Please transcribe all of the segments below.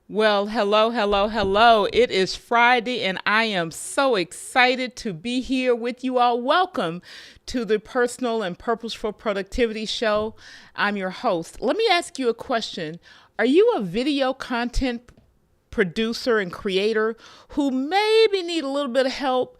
Well, hello, hello, hello. It is Friday, and I am so excited to be here with you all. Welcome to the Personal and Purposeful Productivity Show. I'm your host. Let me ask you a question. Are you a video content producer and creator who maybe need a little bit of help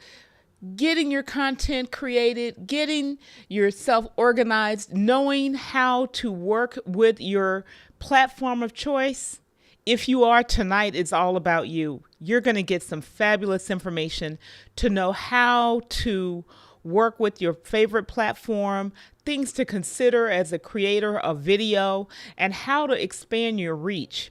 getting your content created, getting yourself organized, knowing how to work with your platform of choice? If you are, tonight is all about you. You're going to get some fabulous information to know how to work with your favorite platform, things to consider as a creator of video, and how to expand your reach.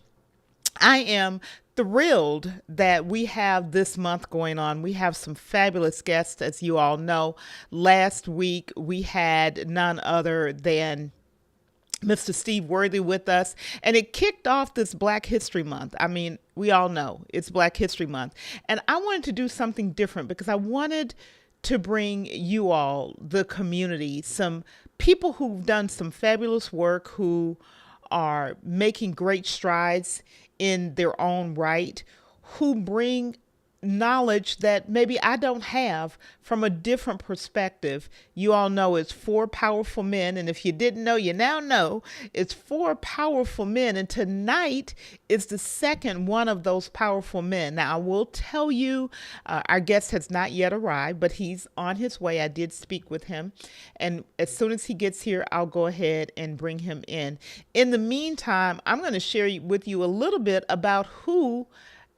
I am thrilled that we have this month going on. We have some fabulous guests, as you all know. Last week, we had none other than Mr. Steve Worthy with us, and it kicked off this Black History Month. I mean, we all know it's Black History Month, and I wanted to do something different because I wanted to bring you all, the community, some people who've done some fabulous work, who are making great strides in their own right, who bring knowledge that maybe I don't have from a different perspective. You all know it's four powerful men, and if you didn't know, you now know. It's four powerful men, and tonight is the second one of those powerful men. Now, I will tell you, our guest has not yet arrived, but he's on his way. I did speak with him, and as soon as he gets here, I'll go ahead and bring him in. In the meantime, I'm going to share with you a little bit about who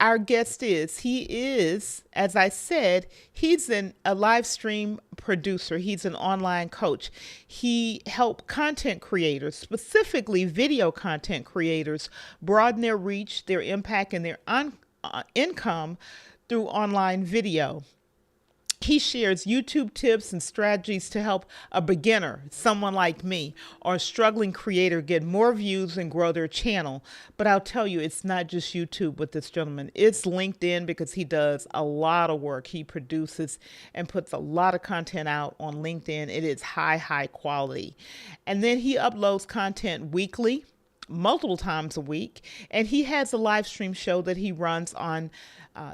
our guest is. He is, as I said, he's a live stream producer. He's an online coach. He helped content creators, specifically video content creators, broaden their reach, their impact, and their income through online video. He shares YouTube tips and strategies to help a beginner, someone like me, or a struggling creator get more views and grow their channel. But I'll tell you, it's not just YouTube with this gentleman. It's LinkedIn, because he does a lot of work. He produces and puts a lot of content out on LinkedIn. It is high quality. And then he uploads content weekly, multiple times a week, and he has a live stream show that he runs on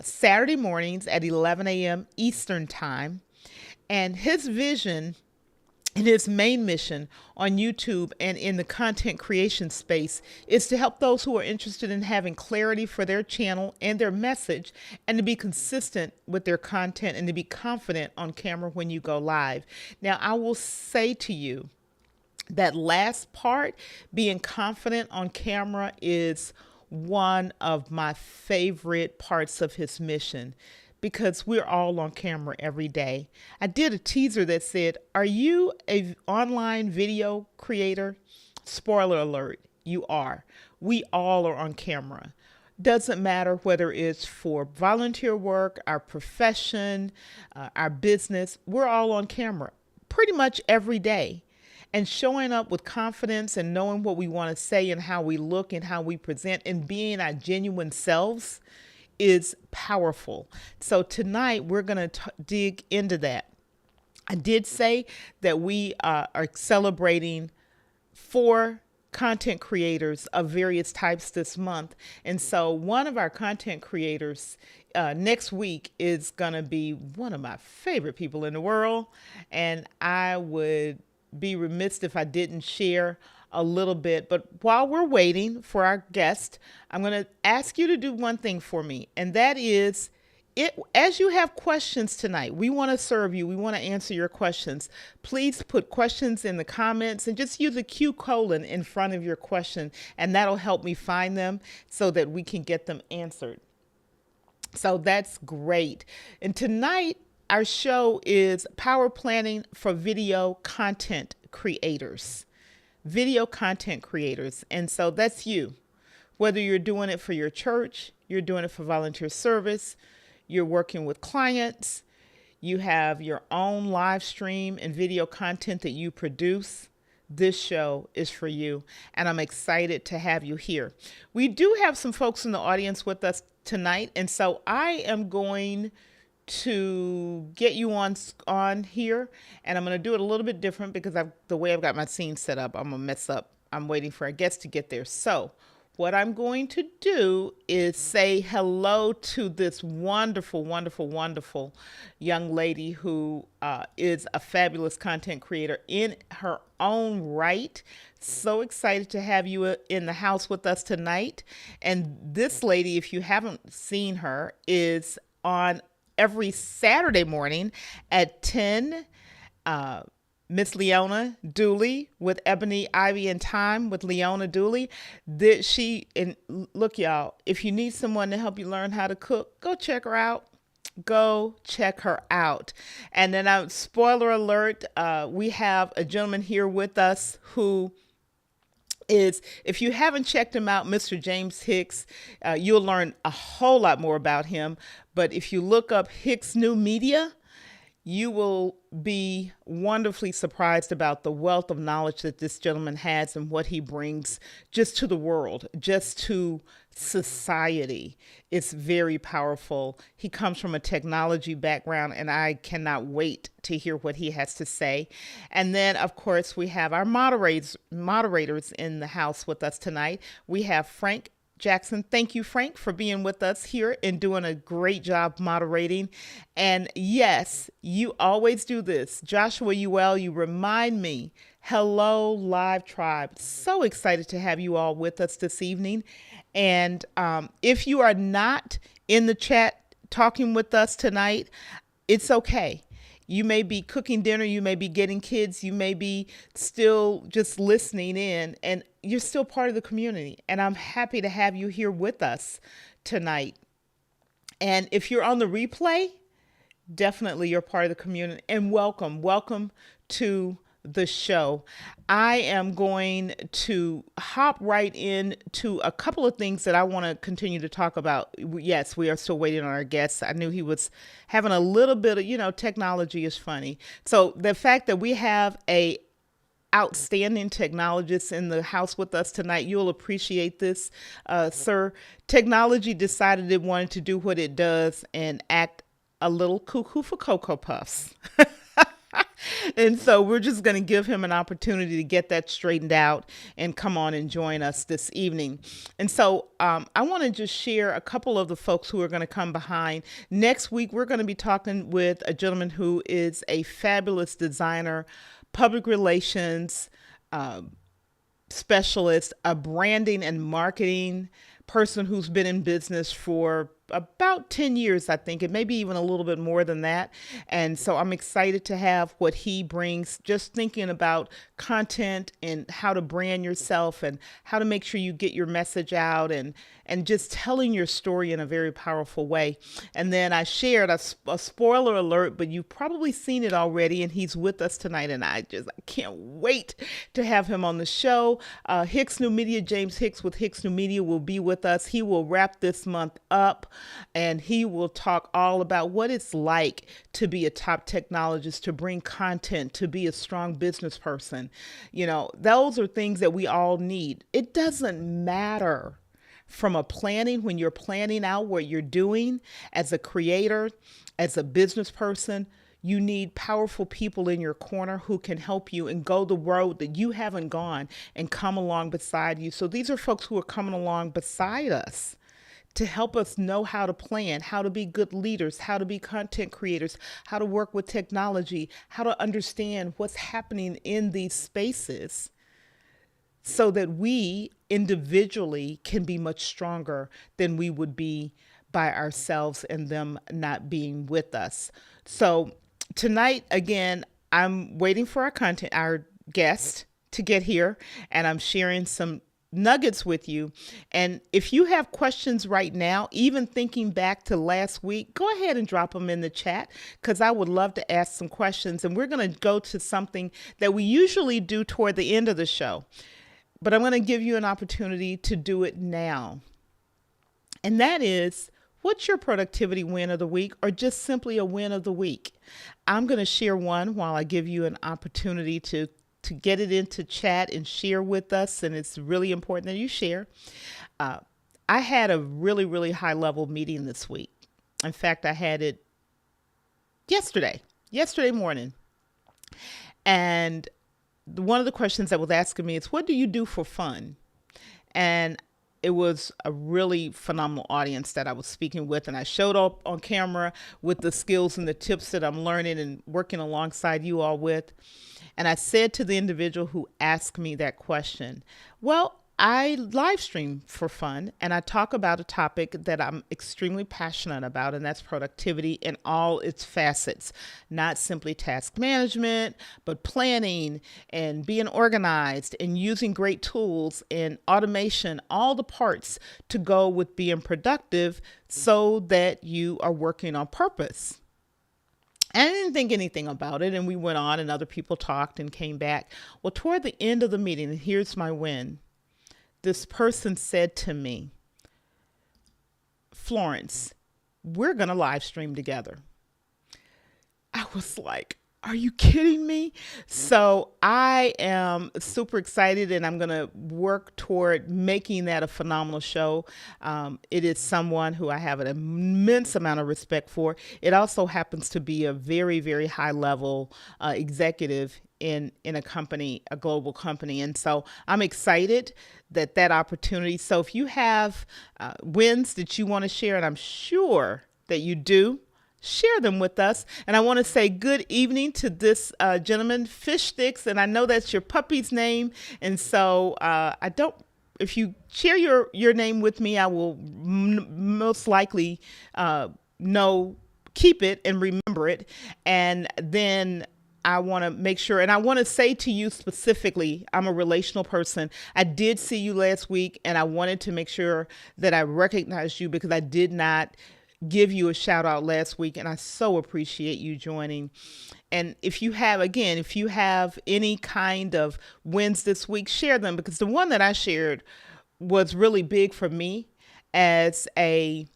Saturday mornings at 11 a.m. Eastern Time. And his vision and his main mission on YouTube and in the content creation space is to help those who are interested in having clarity for their channel and their message, and to be consistent with their content, and to be confident on camera when you go live. Now, I will say to you, that last part, being confident on camera, is one of my favorite parts of his mission, because we're all on camera every day. I did a teaser that said, are you an online video creator? Spoiler alert, you are. We all are on camera. Doesn't matter whether it's for volunteer work, our profession, our business, we're all on camera pretty much every day. And showing up with confidence and knowing what we want to say and how we look and how we present and being our genuine selves is powerful. So tonight we're going to dig into that. I did say that we are celebrating 4 content creators of various types this month. And so one of our content creators next week is going to be one of my favorite people in the world. And I would be remiss if I didn't share a little bit. But while we're waiting for our guest, I'm going to ask you to do one thing for me, and that is, as you have questions tonight, we want to serve you. We want to answer your questions. Please put questions in the comments and just use a Q colon in front of your question, and that'll help me find them so that we can get them answered. So that's great. And tonight, our show is Power Planning for Video Content Creators. Video content creators. And so that's you. Whether you're doing it for your church, you're doing it for volunteer service, you're working with clients, you have your own live stream and video content that you produce, this show is for you. And I'm excited to have you here. We do have some folks in the audience with us tonight. And so I am going to get you on here, and I'm going to do it a little bit different because the way I've got my scene set up, I'm going to mess up. I'm waiting for our guests to get there. So what I'm going to do is say hello to this wonderful, wonderful, wonderful young lady who is a fabulous content creator in her own right. So excited to have you in the house with us tonight. And this lady, if you haven't seen her, is on every Saturday morning at 10. Miss Leona Dooley with Ebony, Ivy, and Time with Leona Dooley. And look, y'all, if you need someone to help you learn how to cook, go check her out. Go check her out. And then, spoiler alert, we have a gentleman here with us who is, if you haven't checked him out, Mr. James Hicks, you'll learn a whole lot more about him. But if you look up Hicks New Media, you will be wonderfully surprised about the wealth of knowledge that this gentleman has and what he brings just to the world, just to society. It's very powerful. He comes from a technology background, and I cannot wait to hear what he has to say. And then, of course, we have our moderators in the house with us tonight. We have Frank Jackson. Thank you, Frank, for being with us here and doing a great job moderating. And yes, you always do this. Joshua Ewell, you remind me. Hello, Live Tribe. So excited to have you all with us this evening. And if you are not in the chat talking with us tonight, it's okay. You may be cooking dinner, you may be getting kids, you may be still just listening in, and you're still part of the community. And I'm happy to have you here with us tonight. And if you're on the replay, definitely you're part of the community. And welcome to the show. I am going to hop right into a couple of things that I want to continue to talk about. Yes, we are still waiting on our guests. I knew he was having a little bit of, technology is funny. So the fact that we have a outstanding technologist in the house with us tonight, you'll appreciate this, sir. Technology decided it wanted to do what it does and act a little cuckoo for Cocoa Puffs. And so we're just going to give him an opportunity to get that straightened out and come on and join us this evening. And so I want to just share a couple of the folks who are going to come behind. Next week, we're going to be talking with a gentleman who is a fabulous designer, public relations specialist, a branding and marketing person who's been in business for about 10 years, I think, and maybe even a little bit more than that. And so I'm excited to have what he brings, just thinking about content and how to brand yourself and how to make sure you get your message out and just telling your story in a very powerful way. And then I shared a spoiler alert, but you've probably seen it already, and he's with us tonight, and I can't wait to have him on the show. Hicks New Media, James Hicks with Hicks New Media will be with us. He will wrap this month up, and he will talk all about what it's like to be a top technologist, to bring content, to be a strong business person. Those are things that we all need. It doesn't matter from a planning, when you're planning out what you're doing as a creator, as a business person, you need powerful people in your corner who can help you and go the road that you haven't gone and come along beside you. So these are folks who are coming along beside us to help us know how to plan, how to be good leaders, how to be content creators, how to work with technology, how to understand what's happening in these spaces so that we individually can be much stronger than we would be by ourselves and them not being with us. So tonight, again, I'm waiting for our guest to get here, and I'm sharing some nuggets with you. And if you have questions right now, even thinking back to last week, go ahead and drop them in the chat, because I would love to ask some questions. And we're going to go to something that we usually do toward the end of the show, but I'm going to give you an opportunity to do it now. And that is, what's your productivity win of the week, or just simply a win of the week? I'm going to share one while I give you an opportunity to get it into chat and share with us. And it's really important that you share. I had a really, really high level meeting this week. In fact, I had it yesterday morning. And one of the questions that was asking me is, what do you do for fun? And it was a really phenomenal audience that I was speaking with, and I showed up on camera with the skills and the tips that I'm learning and working alongside you all with. And I said to the individual who asked me that question, well, I live stream for fun and I talk about a topic that I'm extremely passionate about, and that's productivity in all its facets, not simply task management, but planning and being organized and using great tools and automation, all the parts to go with being productive so that you are working on purpose. And I didn't think anything about it. And we went on, and other people talked and came back. Well, toward the end of the meeting, and here's my win, this person said to me, Florence, we're going to live stream together. I was like, are you kidding me? So I am super excited, and I'm going to work toward making that a phenomenal show. It is someone who I have an immense amount of respect for. It also happens to be a very, very high level executive in a company, a global company. And so I'm excited that opportunity. So if you have wins that you want to share, and I'm sure that you do, share them with us. And I want to say good evening to this gentleman, Fish Sticks, and I know that's your puppy's name. And so I don't. If you share your name with me, I will most likely keep it and remember it. And then I want to make sure, and I want to say to you specifically, I'm a relational person. I did see you last week, and I wanted to make sure that I recognized you because I did not give you a shout out last week, and I so appreciate you joining. And if you have any kind of wins this week, share them, because the one that I shared was really big for me as a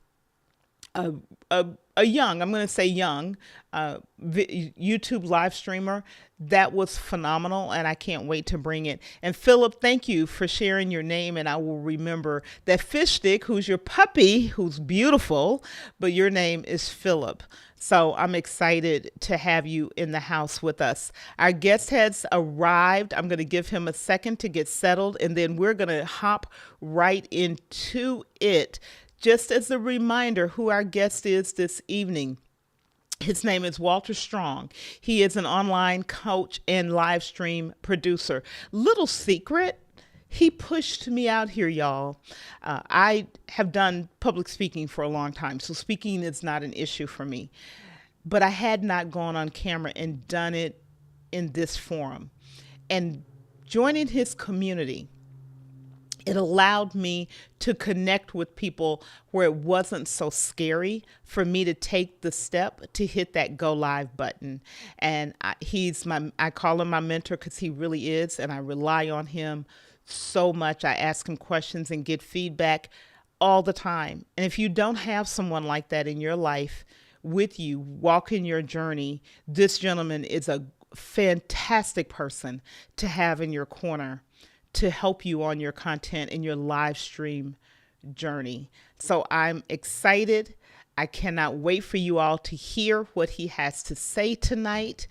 young, I'm going to say young, YouTube live streamer. That was phenomenal, and I can't wait to bring it. And Philip, thank you for sharing your name, and I will remember that Fish Stick, who's your puppy, who's beautiful, but your name is Philip. So I'm excited to have you in the house with us. Our guest has arrived. I'm going to give him a second to get settled, and then we're going to hop right into it. Just as a reminder who our guest is this evening. His name is Walter Strong. He is an online coach and live stream producer. Little secret, he pushed me out here, y'all. I have done public speaking for a long time, so speaking is not an issue for me. But I had not gone on camera and done it in this forum. And joining his community, it allowed me to connect with people where it wasn't so scary for me to take the step to hit that go live button. And I call him my mentor because he really is, and I rely on him so much. I ask him questions and get feedback all the time. And if you don't have someone like that in your life with you, walking your journey, this gentleman is a fantastic person to have in your corner to help you on your content and your live stream journey. So I'm excited. I cannot wait for you all to hear what he has to say tonight.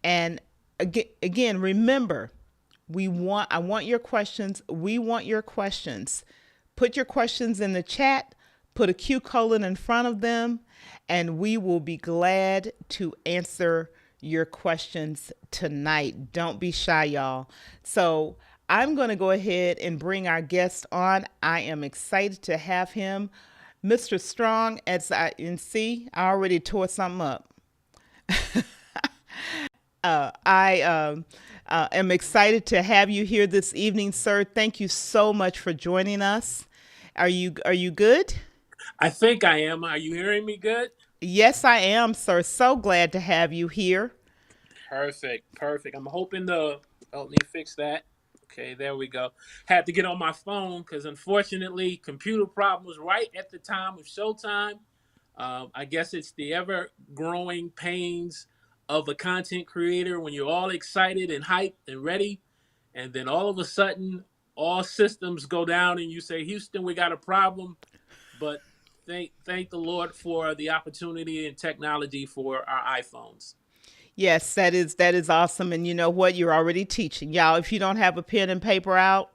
And again, remember, I want your questions. We want your questions. Put your questions in the chat, put a Q colon in front of them, and we will be glad to answer your questions tonight. Don't be shy, y'all. So I'm going to go ahead and bring our guest on. I am excited to have him. Mr. Strong, I already tore something up. I am excited to have you here this evening, sir. Thank you so much for joining us. Are you good? I think I am. Are you hearing me good? Yes, I am, sir. So glad to have you here. Perfect. Perfect. I'm hoping let me fix that. Okay, there we go. Had to get on my phone because unfortunately, computer problems right at the time of showtime. I guess it's the ever growing pains of a content creator when you're all excited and hyped and ready, and then all of a sudden, all systems go down, and you say, "Houston, we got a problem." But thank the Lord for the opportunity and technology for our iPhones. Yes, that is awesome. And you know what? You're already teaching. Y'all, if you don't have a pen and paper out,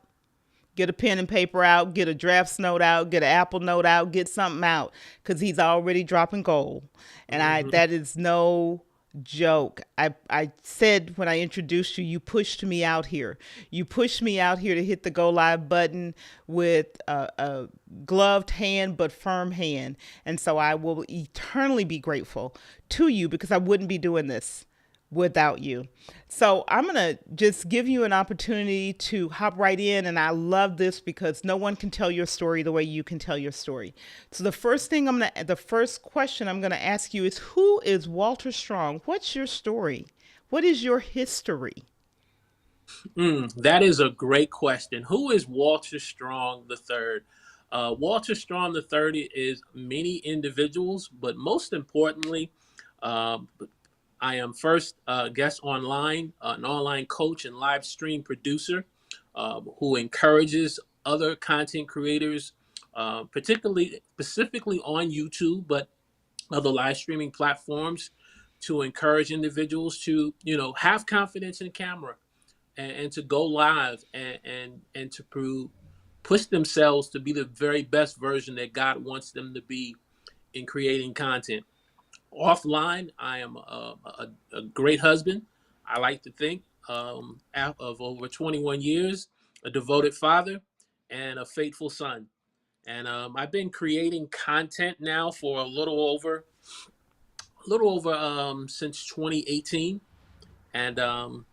Get a pen and paper out, get a draft note out, get an Apple note out, get something out, because he's already dropping gold. And Hmm. that is no joke. I said when I introduced you, you pushed me out here. You pushed me out here to hit the go live button with a gloved hand but firm hand. And so I will eternally be grateful to you, because I wouldn't be doing this without you. So I'm going to just give you an opportunity to hop right in. And I love this because no one can tell your story the way you can tell your story. So the first question I'm going to ask you is, who is Walter Strong? What's your story? What is your history? That is a great question. Who is Walter Strong the third? Walter Strong the third is many individuals, but most importantly, um, I am first guest online, an online coach and live stream producer who encourages other content creators, particularly specifically on YouTube, but other live streaming platforms, to encourage individuals to have confidence in camera and to go live and to push themselves to be the very best version that God wants them to be in creating content. Offline, I am a great husband. I like to think of over 21 years, a devoted father, and a faithful son. And I've been creating content now for a little over since 2018, and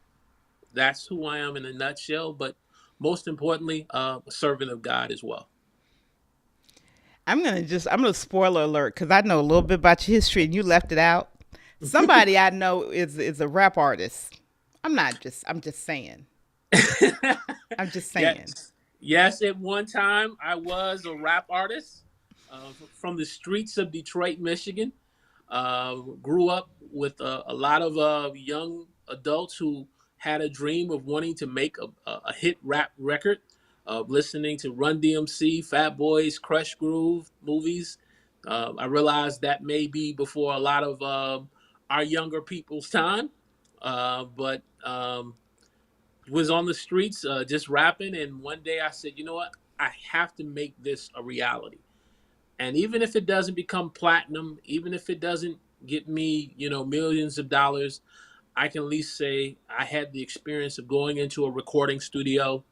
that's who I am in a nutshell. But most importantly, a servant of God as well. I'm gonna spoiler alert, because I know a little bit about your history and you left it out. Somebody I know is a rap artist. I'm just saying. I'm just saying. Yes, yes. At one time, I was a rap artist from the streets of Detroit, Michigan. Grew up with a lot of young adults who had a dream of wanting to make a hit rap record, listening to Run DMC, Fat Boys, Crush Groove movies. I realized that may be before a lot of our younger people's time, but was on the streets just rapping. And one day I said, you know what? I have to make this a reality. And even if it doesn't become platinum, even if it doesn't get me, millions of dollars, I can at least say I had the experience of going into a recording studio,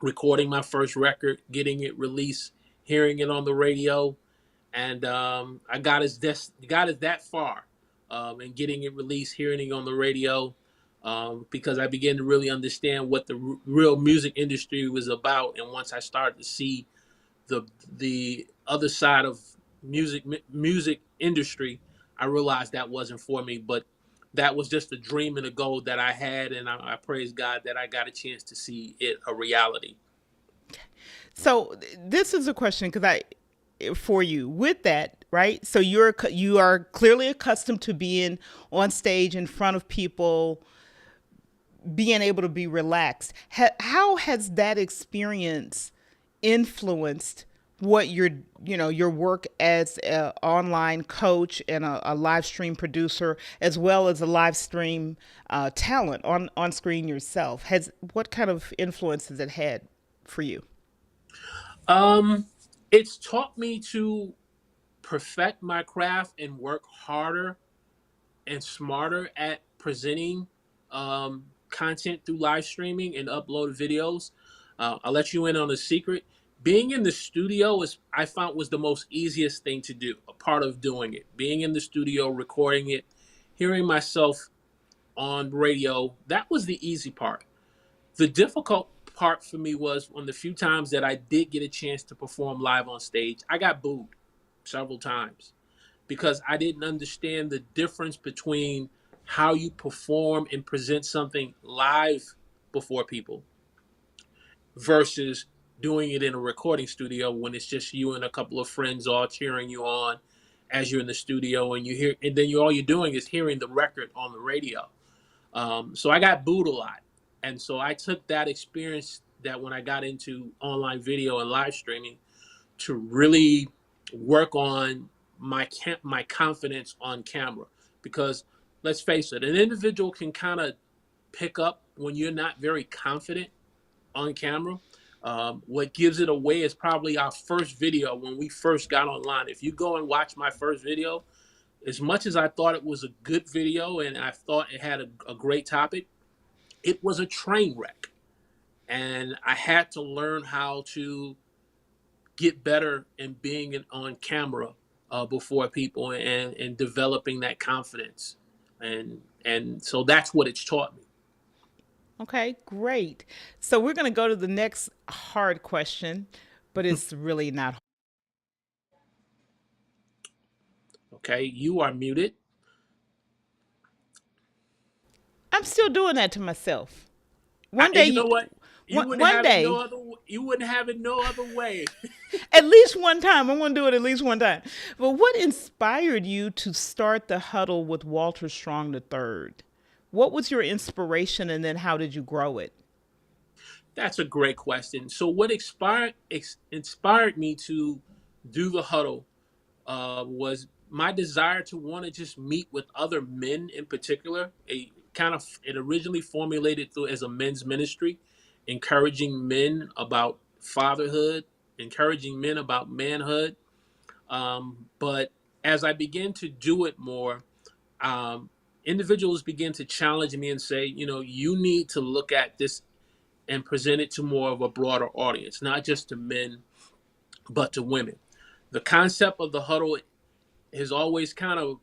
recording my first record, getting it released, hearing it on the radio, and I got us that far, and getting it released, hearing it on the radio, because I began to really understand what the real music industry was about. And once I started to see the the other side of music industry, I realized that wasn't for me. But that was just a dream and a goal that I had, and I praise God that I got a chance to see it a reality. So this is a question, because I for you with that, right? So you are clearly accustomed to being on stage in front of people, being able to be relaxed. How has that experience influenced what your work as an online coach and a live stream producer, as well as a live stream talent on screen yourself? Has What kind of influence has it had for you? Um, it's taught me to perfect my craft and work harder and smarter at presenting content through live streaming and upload videos. I'll let you in on a secret. Being in the studio is I found was the most easiest thing to do. A part of doing it, being in the studio, recording it, hearing myself on radio. That was the easy part. The difficult part for me was on the few times that I did get a chance to perform live on stage, I got booed several times because I didn't understand the difference between how you perform and present something live before people versus doing it in a recording studio when it's just you and a couple of friends all cheering you on as you're in the studio, and you hear, and then all you're doing is hearing the record on the radio. So I got booed a lot, and so I took that experience that when I got into online video and live streaming to really work on my confidence on camera, because let's face it, an individual can kind of pick up when you're not very confident on camera. What gives it away is probably our first video when we first got online. If you go and watch my first video, as much as I thought it was a good video and I thought it had a great topic, it was a train wreck. And I had to learn how to get better in being on camera before people and developing that confidence. And so that's what it's taught me. Okay, great. So we're going to go to the next hard question, but it's really not. Okay, you are muted. I'm still doing that to myself. One And day you you know what? You wouldn't one have it no day, other. You wouldn't have it no other way. at least one time. I'm going to do it at least one time. But what inspired you to start the huddle with Walter Strong III? What was your inspiration and then how did you grow it? That's a great question. So, what inspired me to do the huddle was my desire to want to just meet with other men in particular. It originally formulated through as a men's ministry, encouraging men about fatherhood, encouraging men about manhood. But as I began to do it more, um, individuals began to challenge me and say, you need to look at this and present it to more of a broader audience, not just to men, but to women. The concept of the huddle has always kind of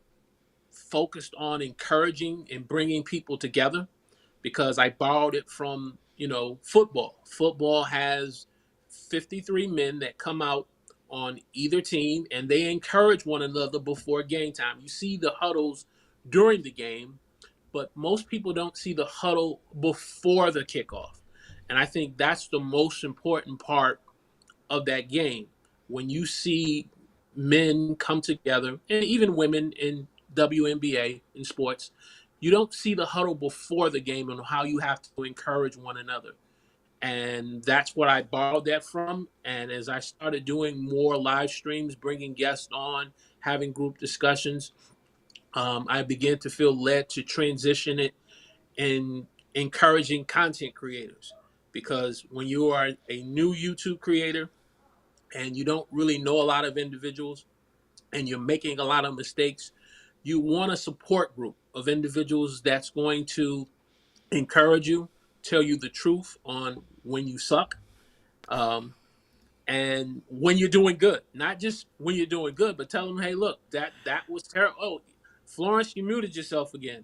focused on encouraging and bringing people together because I borrowed it from, football. Football has 53 men that come out on either team and they encourage one another before game time. You see the huddles during the game, but most people don't see the huddle before the kickoff. And I think that's the most important part of that game. When you see men come together, and even women in WNBA in sports, you don't see the huddle before the game and how you have to encourage one another. And that's what I borrowed that from. And as I started doing more live streams, bringing guests on, having group discussions, I began to feel led to transition it in encouraging content creators. Because when you are a new YouTube creator, and you don't really know a lot of individuals and you're making a lot of mistakes, you want a support group of individuals that's going to encourage you, tell you the truth on when you suck, um, and when you're doing good. Not just when you're doing good, but tell them, hey, look, that was terrible. Oh, Florence, you muted yourself again.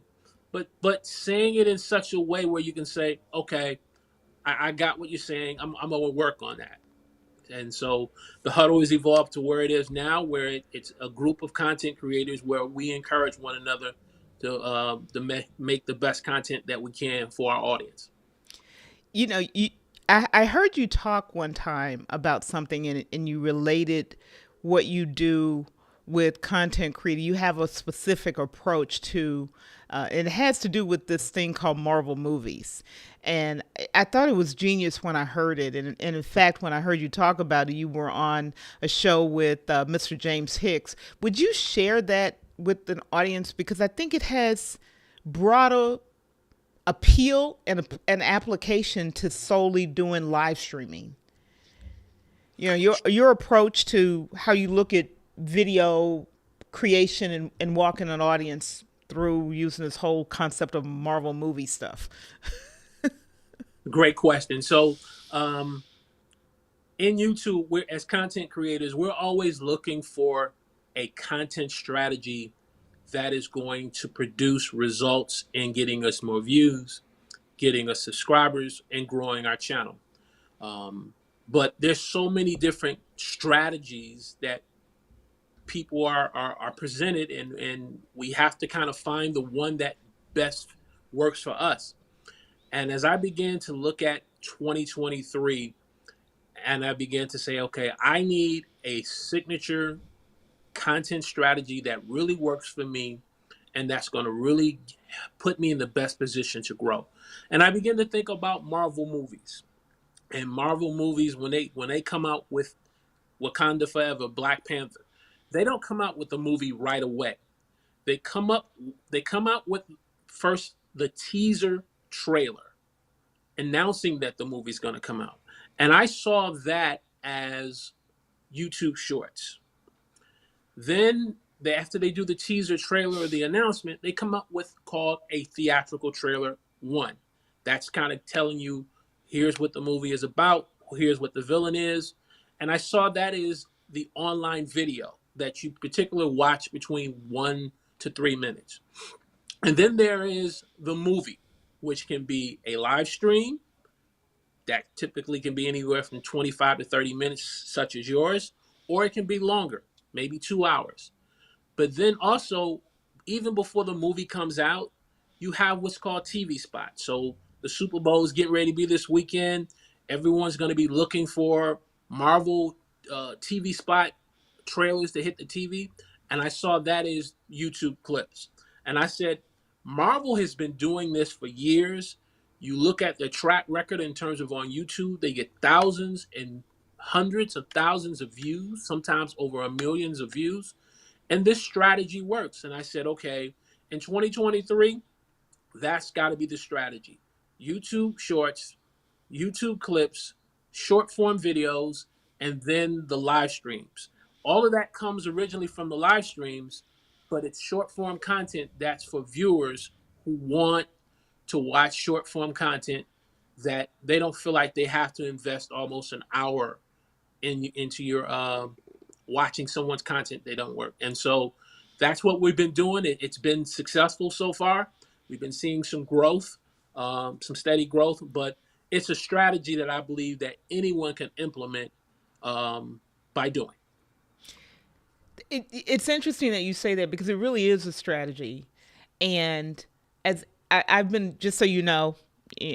But saying it in such a way where you can say, okay, I got what you're saying. I'm gonna work on that. And so the huddle has evolved to where it is now, where it's a group of content creators where we encourage one another to make the best content that we can for our audience. You know, I heard you talk one time about something and you related what you do with content creator. You have a specific approach to, it has to do with this thing called Marvel movies. And I thought it was genius when I heard it. And in fact, when I heard you talk about it, you were on a show with Mr. James Hicks. Would you share that with an audience? Because I think it has broader appeal and an application to solely doing live streaming. You know, your approach to how you look at video creation and walking an audience through using this whole concept of Marvel movie stuff. Great question. So in YouTube, we're as content creators, we're always looking for a content strategy that is going to produce results in getting us more views, getting us subscribers, and growing our channel. Um, but there's so many different strategies that people are presented, and we have to kind of find the one that best works for us. And as I began to look at 2023, and I began to say, okay, I need a signature content strategy that really works for me and that's going to really put me in the best position to grow. And I began to think about Marvel movies. And Marvel movies, when they come out with Wakanda Forever, Black Panther, they don't come out with the movie right away. They come up they come out with first the teaser trailer announcing that the movie's going to come out. And I saw that as YouTube Shorts. Then after they do the teaser trailer or the announcement, they come up with called a theatrical trailer one. That's kind of telling you here's what the movie is about, here's what the villain is. And I saw that is the online video that you particularly watch between 1 to 3 minutes. And then there is the movie, which can be a live stream that typically can be anywhere from 25 to 30 minutes, such as yours, or it can be longer, maybe 2 hours. But then also, even before the movie comes out, you have what's called TV spots. So the Super Bowl is getting ready to be this weekend. Everyone's going to be looking for Marvel TV spot trailers to hit the TV. And I saw that as YouTube clips. And I said, Marvel has been doing this for years. You look at their track record in terms of on YouTube, they get thousands and hundreds of thousands of views, sometimes over a millions of views, and this strategy works. And I said, okay, in 2023, that's got to be the strategy. YouTube shorts, YouTube clips, short form videos, and then the live streams. All of that comes originally from the live streams, but it's short form content that's for viewers who want to watch short form content that they don't feel like they have to invest almost an hour into your watching someone's content they don't work. And so that's what we've been doing. It's been successful so far. We've been seeing some growth, some steady growth, but it's a strategy that I believe that anyone can implement by doing. It's interesting that you say that because it really is a strategy. And as I've been, just so you know,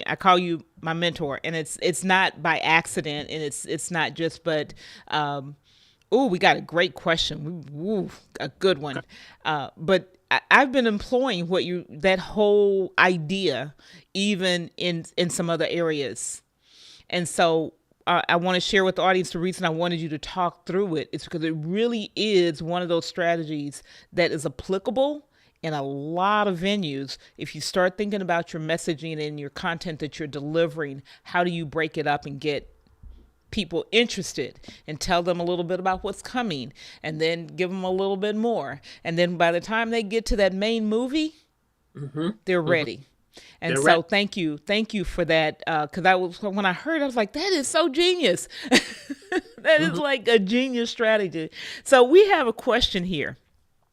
I call you my mentor, and it's not by accident, and it's not just, but oh, we got a great question, ooh, a good Okay. one. But I've been employing what you that whole idea, even in some other areas. And so I want to share with the audience the reason I wanted you to talk through it. It's because it really is one of those strategies that is applicable in a lot of venues. If you start thinking about your messaging and your content that you're delivering, how do you break it up and get people interested and tell them a little bit about what's coming and then give them a little bit more. And then by the time they get to that main movie, Mm-hmm. they're Mm-hmm. ready. And They're ready. so thank you for that. Because I was when I heard, I was like, that is so genius. That is Mm-hmm. like a genius strategy. So we have a question here.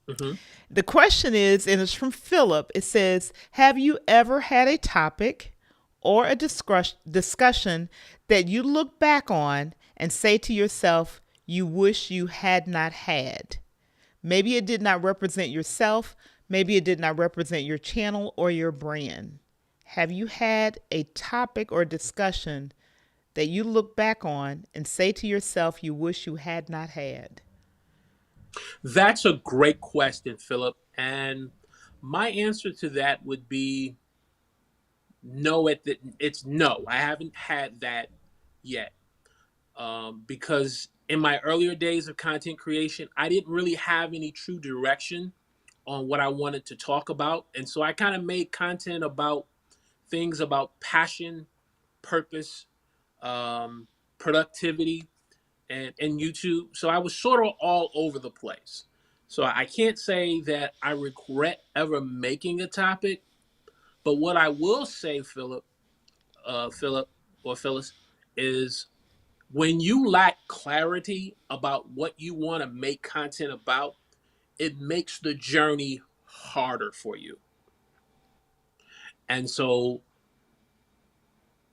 Mm-hmm. The question is, and it's from Philip. It says, have you ever had a topic or a discussion that you look back on and say to yourself, you wish you had not had? Maybe it did not represent yourself. Maybe it did not represent your channel or your brand. Have you had a topic or discussion that you look back on and say to yourself you wish you had not had? That's a great question, Philip. And my answer to that would be no. It's no. I haven't had that yet. Because in my earlier days of content creation, I didn't really have any true direction on what I wanted to talk about. And so I kind of made content about things about passion, purpose, um, productivity, and YouTube. So I was sort of all over the place. So I can't say that I regret ever making a topic, but what I will say, Philip or Phyllis, is when you lack clarity about what you want to make content about, it makes the journey harder for you. And so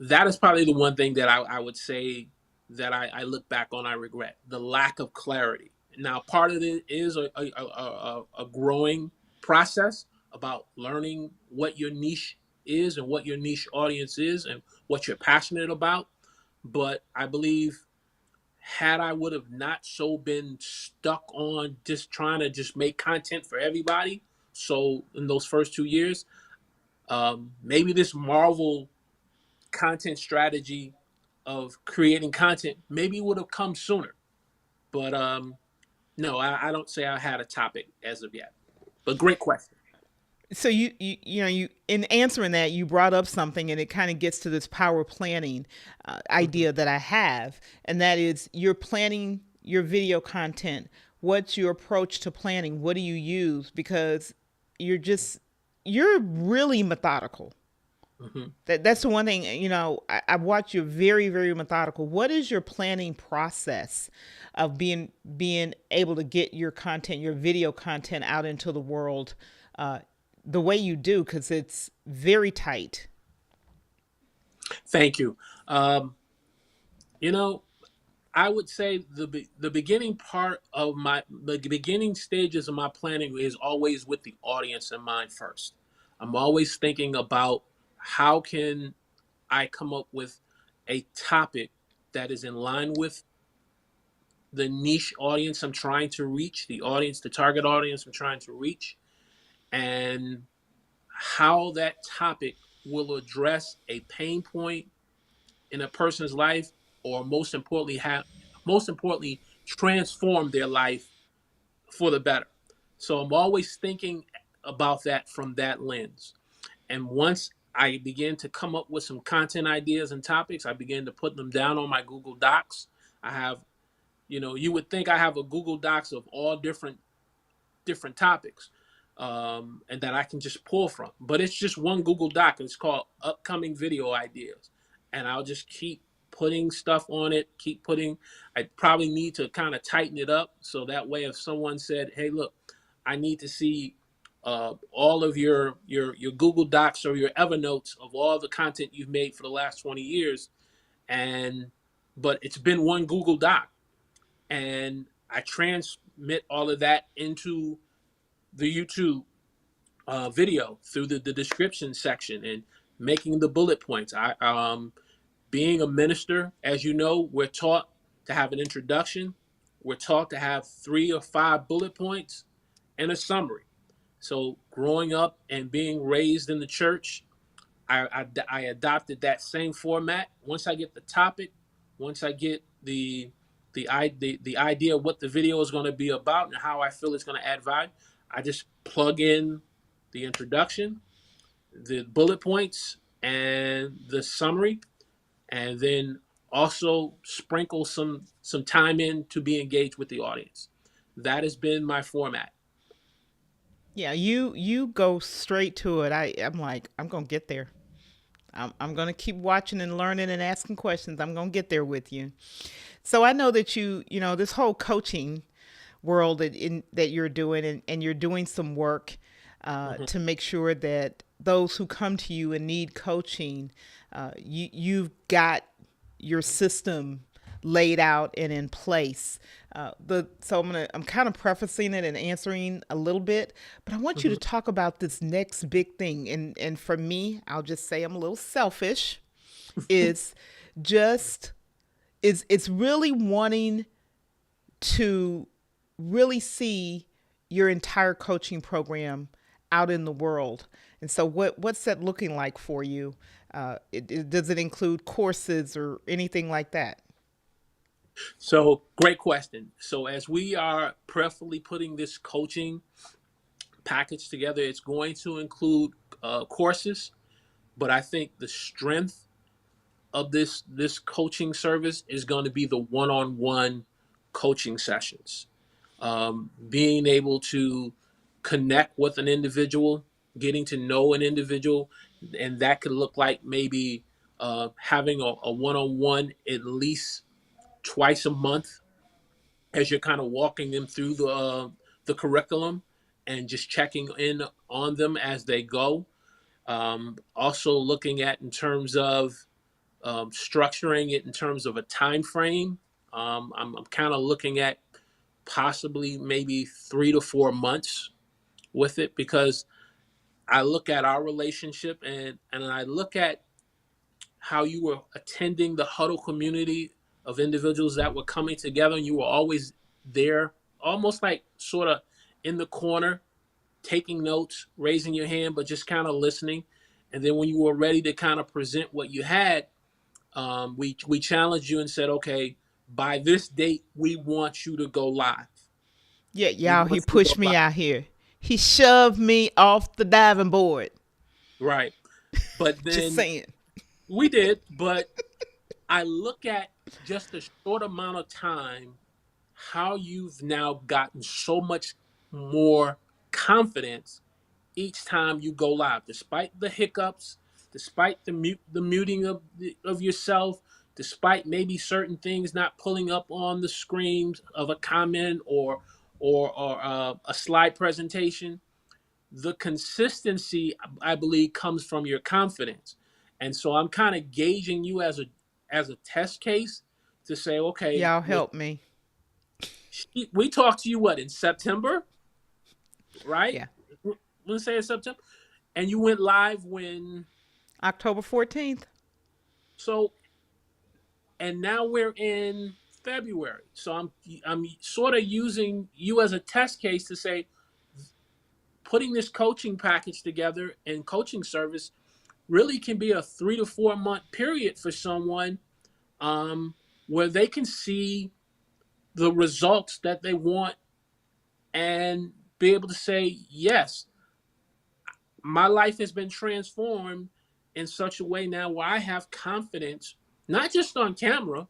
that is probably the one thing that I would say that I look back on, I regret the lack of clarity. Now, part of it is a growing process about learning what your niche is and what your niche audience is and what you're passionate about. But I believe had I would have not so been stuck on just trying to just make content for everybody, so in those first 2 years, maybe this Marvel content strategy of creating content maybe would have come sooner. But no, I don't say I had a topic as of yet. But great question. So you in answering that, you brought up something, and it kind of gets to this power planning Hmm. idea that I have, and that is you're planning your video content. What's your approach to planning? What do you use? Because you're just you're really methodical. Hmm. That's the one thing, I watch you very methodical. What is your planning process of being able to get your content, your video content out into the world uh, the way you do? Because it's very tight. Thank you. Um, you know, I would say the beginning part of the beginning stages of my planning is always with the audience in mind first. I'm always thinking about how can I come up with a topic that is in line with the niche audience I'm trying to reach, the audience, the target audience I'm trying to reach, and how that topic will address a pain point in a person's life, or most importantly transform their life for the better. So I'm always thinking about that from that lens. And once I begin to come up with some content ideas and topics, I begin to put them down on my Google Docs. I have, you would think I have a Google Docs of all different topics, and that I can just pull from. But it's just one Google Doc. It's called upcoming video ideas, and I'll just keep putting stuff on it. Keep putting. I probably need to kind of tighten it up so that way, if someone said, "Hey, look, I need to see." All of your Google Docs or your Evernotes of all the content you've made for the last 20 years, and but it's been one Google Doc, and I transmit all of that into the YouTube video through the description section and making the bullet points. Being a minister, as you know, we're taught to have an introduction. We're taught to have 3 or 5 bullet points and a summary. So growing up and being raised in the church, I adopted that same format. Once I get the topic, once I get the idea of what the video is going to be about and how I feel it's going to add value, I just plug in the introduction, the bullet points, and the summary, and then also sprinkle some time in to be engaged with the audience. That has been my format. Yeah, you go straight to it. I'm like, I'm gonna get there. I'm gonna keep watching and learning and asking questions. I'm gonna get there with you. So I know that this whole coaching world that you're doing, and you're doing some work Mhm. to make sure that those who come to you and need coaching, you've got your system laid out and in place. So I'm kind of prefacing it and answering a little bit, but I want you to Mhm. talk about this next big thing. And for me, I'll just say I'm a little selfish. Is just is it's really wanting to really see your entire coaching program out in the world. And so, what's that looking like for you? Does it include courses or anything like that? So, great question. So, as we are prayerfully putting this coaching package together, it's going to include courses, but I think the strength of this coaching service is going to be the one-on-one coaching sessions. Being able to connect with an individual, getting to know an individual, and that could look like maybe having a one-on-one at least twice a month as you're kind of walking them through the curriculum and just checking in on them as they go. Also looking at in terms of structuring it in terms of a time frame. I'm kind of looking at possibly maybe 3 to 4 months with it, because I look at our relationship, and I look at how you were attending the Huddle community of individuals that were coming together, and you were always there, almost like sort of in the corner, taking notes, raising your hand, but just kind of listening. And then when you were ready to kind of present what you had, we challenged you and said, okay, by this date, we want you to go live. Yeah, We y'all, he want you to go pushed me live. out here. He shoved me off the diving board. Right. But Just then saying. we did, but I look at just a short amount of time how you've now gotten so much more confidence each time you go live, despite the hiccups, despite the muting of yourself, despite maybe certain things not pulling up on the screens of a comment or a slide presentation. The consistency, I believe, comes from your confidence, and so I'm kind of gauging you as a test case to say, okay, Y'all help me. we talked to you what in September, right? Yeah. Let's say in September, and you went live when. October 14th. So, and now we're in February. So I'm sort of using you as a test case to say putting this coaching package together and coaching service really can be a 3 to 4 month period for someone, um, where they can see the results that they want and be able to say, yes, my life has been transformed in such a way now where I have confidence, not just on camera,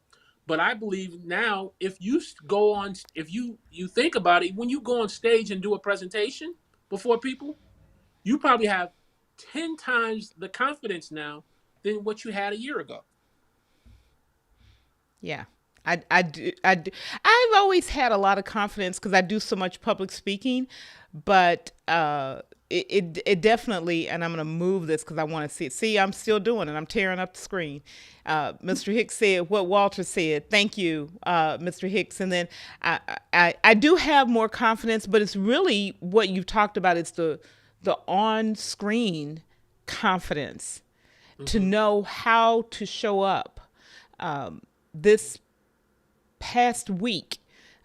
but I believe now if you go on, if you think about it, when you go on stage and do a presentation before people, you probably have 10 times the confidence now than what you had a year ago. Yeah. I've always had a lot of confidence because I do so much public speaking, but it definitely, and I'm going to move this because I want to see it. See, I'm still doing it. I'm tearing up the screen. Mr. Hicks said what Walter said. Thank you, Mr. Hicks. And then I do have more confidence, but it's really what you've talked about. It's the on screen confidence to Mm-hmm. know how to show up. This past week,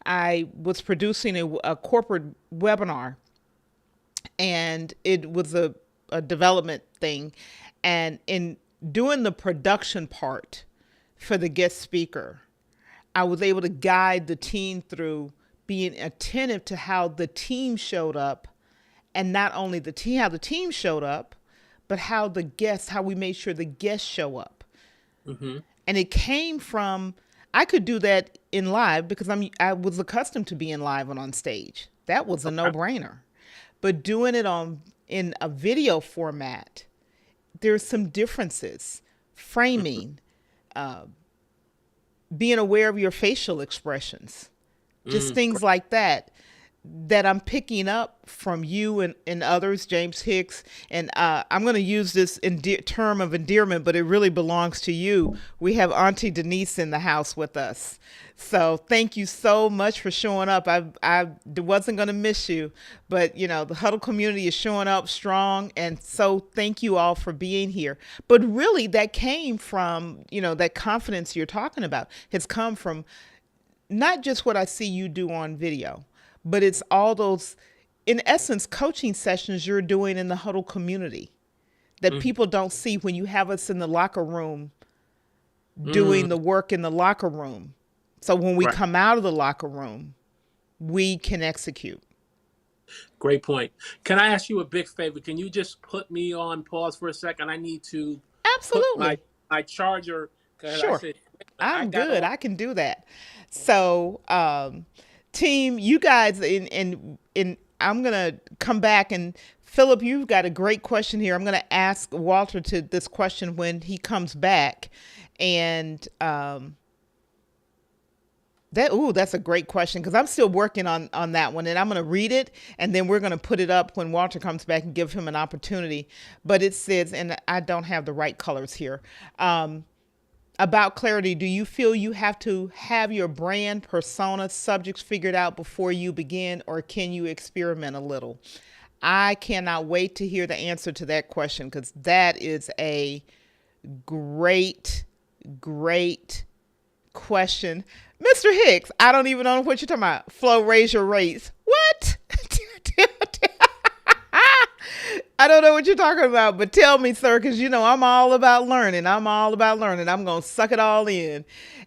I was producing a corporate webinar, and it was a development thing. And in doing the production part for the guest speaker, I was able to guide the team through being attentive to how the team showed up, and not only the team, how the team showed up, but how we made sure the guests show up. Mm-hmm. And it came from, I could do that in live because I was accustomed to being live and on stage. That was a Okay. no-brainer. But doing it in a video format, there's some differences. Framing, being aware of your facial expressions, just things like that I'm picking up from you and others, James Hicks. And I'm going to use this term of endearment, but it really belongs to you. We have Auntie Denise in the house with us. So thank you so much for showing up. I wasn't going to miss you, but the Huddle community is showing up strong. And so thank you all for being here. But really that came from, that confidence you're talking about has come from not just what I see you do on video, but it's all those, in essence, coaching sessions you're doing in the Huddle community that Mm-hmm. people don't see when you have us in the locker room doing Mm-hmm. the work in the locker room. So when we Right. come out of the locker room, we can execute. Great point. Can I ask you a big favor? Can you just put me on pause for a second? I need to put Absolutely. my charger because I Sure. said I I'm got good. on. I can do that. So, team, you guys, in I'm gonna come back, and Philip, you've got a great question here. I'm gonna ask Walter to this question when he comes back, and that's a great question because I'm still working on that one, and I'm gonna read it, and then we're gonna put it up when Walter comes back and give him an opportunity. But it says, and I don't have the right colors here. About clarity, do you feel you have to have your brand, persona, subjects figured out before you begin, or can you experiment a little? I cannot wait to hear the answer to that question because that is a great, great question. Mr. Hicks, I don't even know what you're talking about. Flo, raise your rates. What? I don't know what you're talking about, but tell me, sir, because you know I'm all about learning. I'm all about learning. I'm going to suck it all in.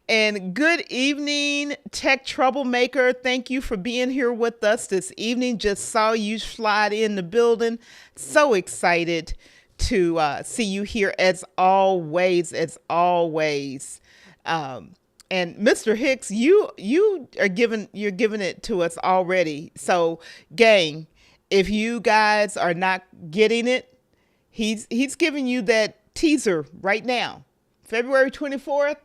And good evening, tech troublemaker. Thank you for being here with us this evening. Just saw you slide in the building. So excited to see you here as always, as always. Um, and Mr. Hicks, you're giving it to us already. So, gang, if you guys are not getting it, he's giving you that teaser right now. February 24th.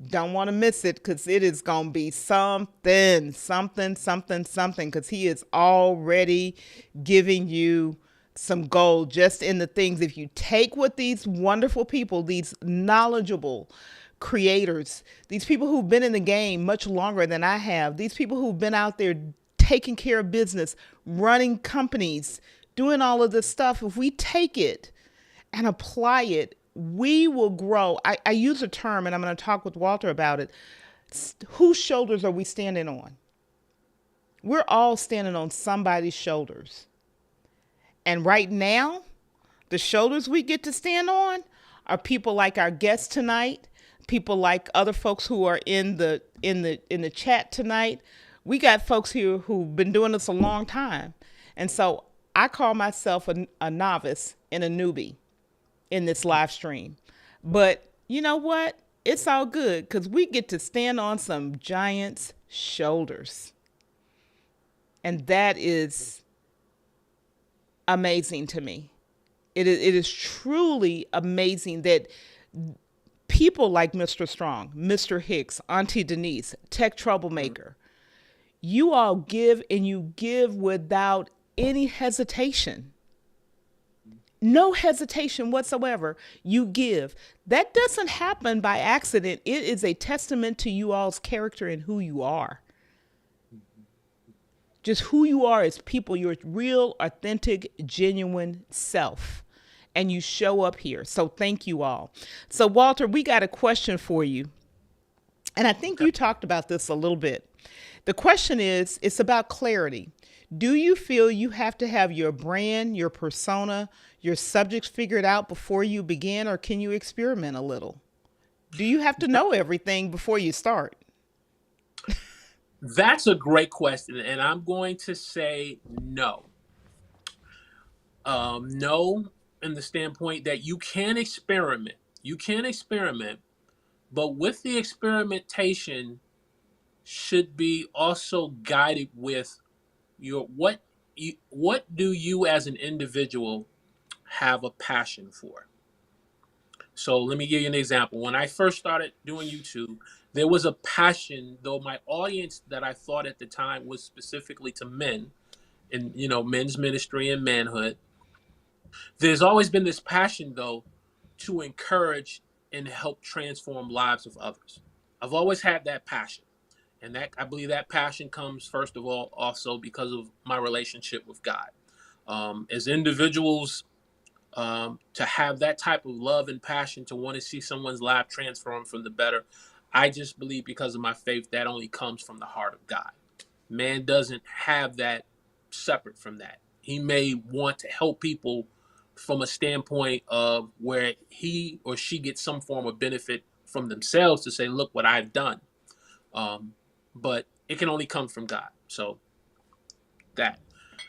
Don't want to miss it because it is going to be something, something, something, something because he is already giving you some gold just in the things. If you take what these wonderful people, these knowledgeable creators, these people who've been in the game much longer than I have, these people who've been out there taking care of business, running companies, doing all of this stuff, if we take it and apply it, we will grow. I use a term, and I'm going to talk with Walter about it. Whose shoulders are we standing on? We're all standing on somebody's shoulders. And right now, the shoulders we get to stand on are people like our guest tonight, people like other folks who are in the chat tonight. We got folks here who've been doing this a long time. And so I call myself a novice and a newbie in this live stream. But you know what? It's all good because we get to stand on some giants' shoulders. And that is amazing to me. It is truly amazing that people like Mr. Strong, Mr. Hicks, Auntie Denise, Tech Troublemaker, you all give and you give without any hesitation. No hesitation whatsoever. You give. That doesn't happen by accident. It is a testament to you all's character and who you are. Just who you are as people, your real, authentic, genuine self. And you show up here. So thank you all. So, Walter, we got a question for you. And I think you talked about this a little bit. The question is, it's about clarity. Do you feel you have to have your brand, your persona, your subjects figured out before you begin, or can you experiment a little? Do you have to know everything before you start? That's a great question, and I'm going to say no. No, in the standpoint that you can experiment. You can experiment, but with the experimentation should be also guided with your what do you as an individual have a passion for. So let me give you an example. When I first started doing YouTube, there was a passion, though my audience that I thought at the time was specifically to men and men's ministry and manhood. There's always been this passion though to encourage and help transform lives of others. I've always had that passion. And that I believe that passion comes first of all also because of my relationship with God. As individuals, to have that type of love and passion to want to see someone's life transform from the better, I just believe because of my faith that only comes from the heart of God. Man doesn't have that separate from that. He may want to help people from a standpoint of where he or she gets some form of benefit from themselves to say, look what I've done. Um, but it can only come from God. So that.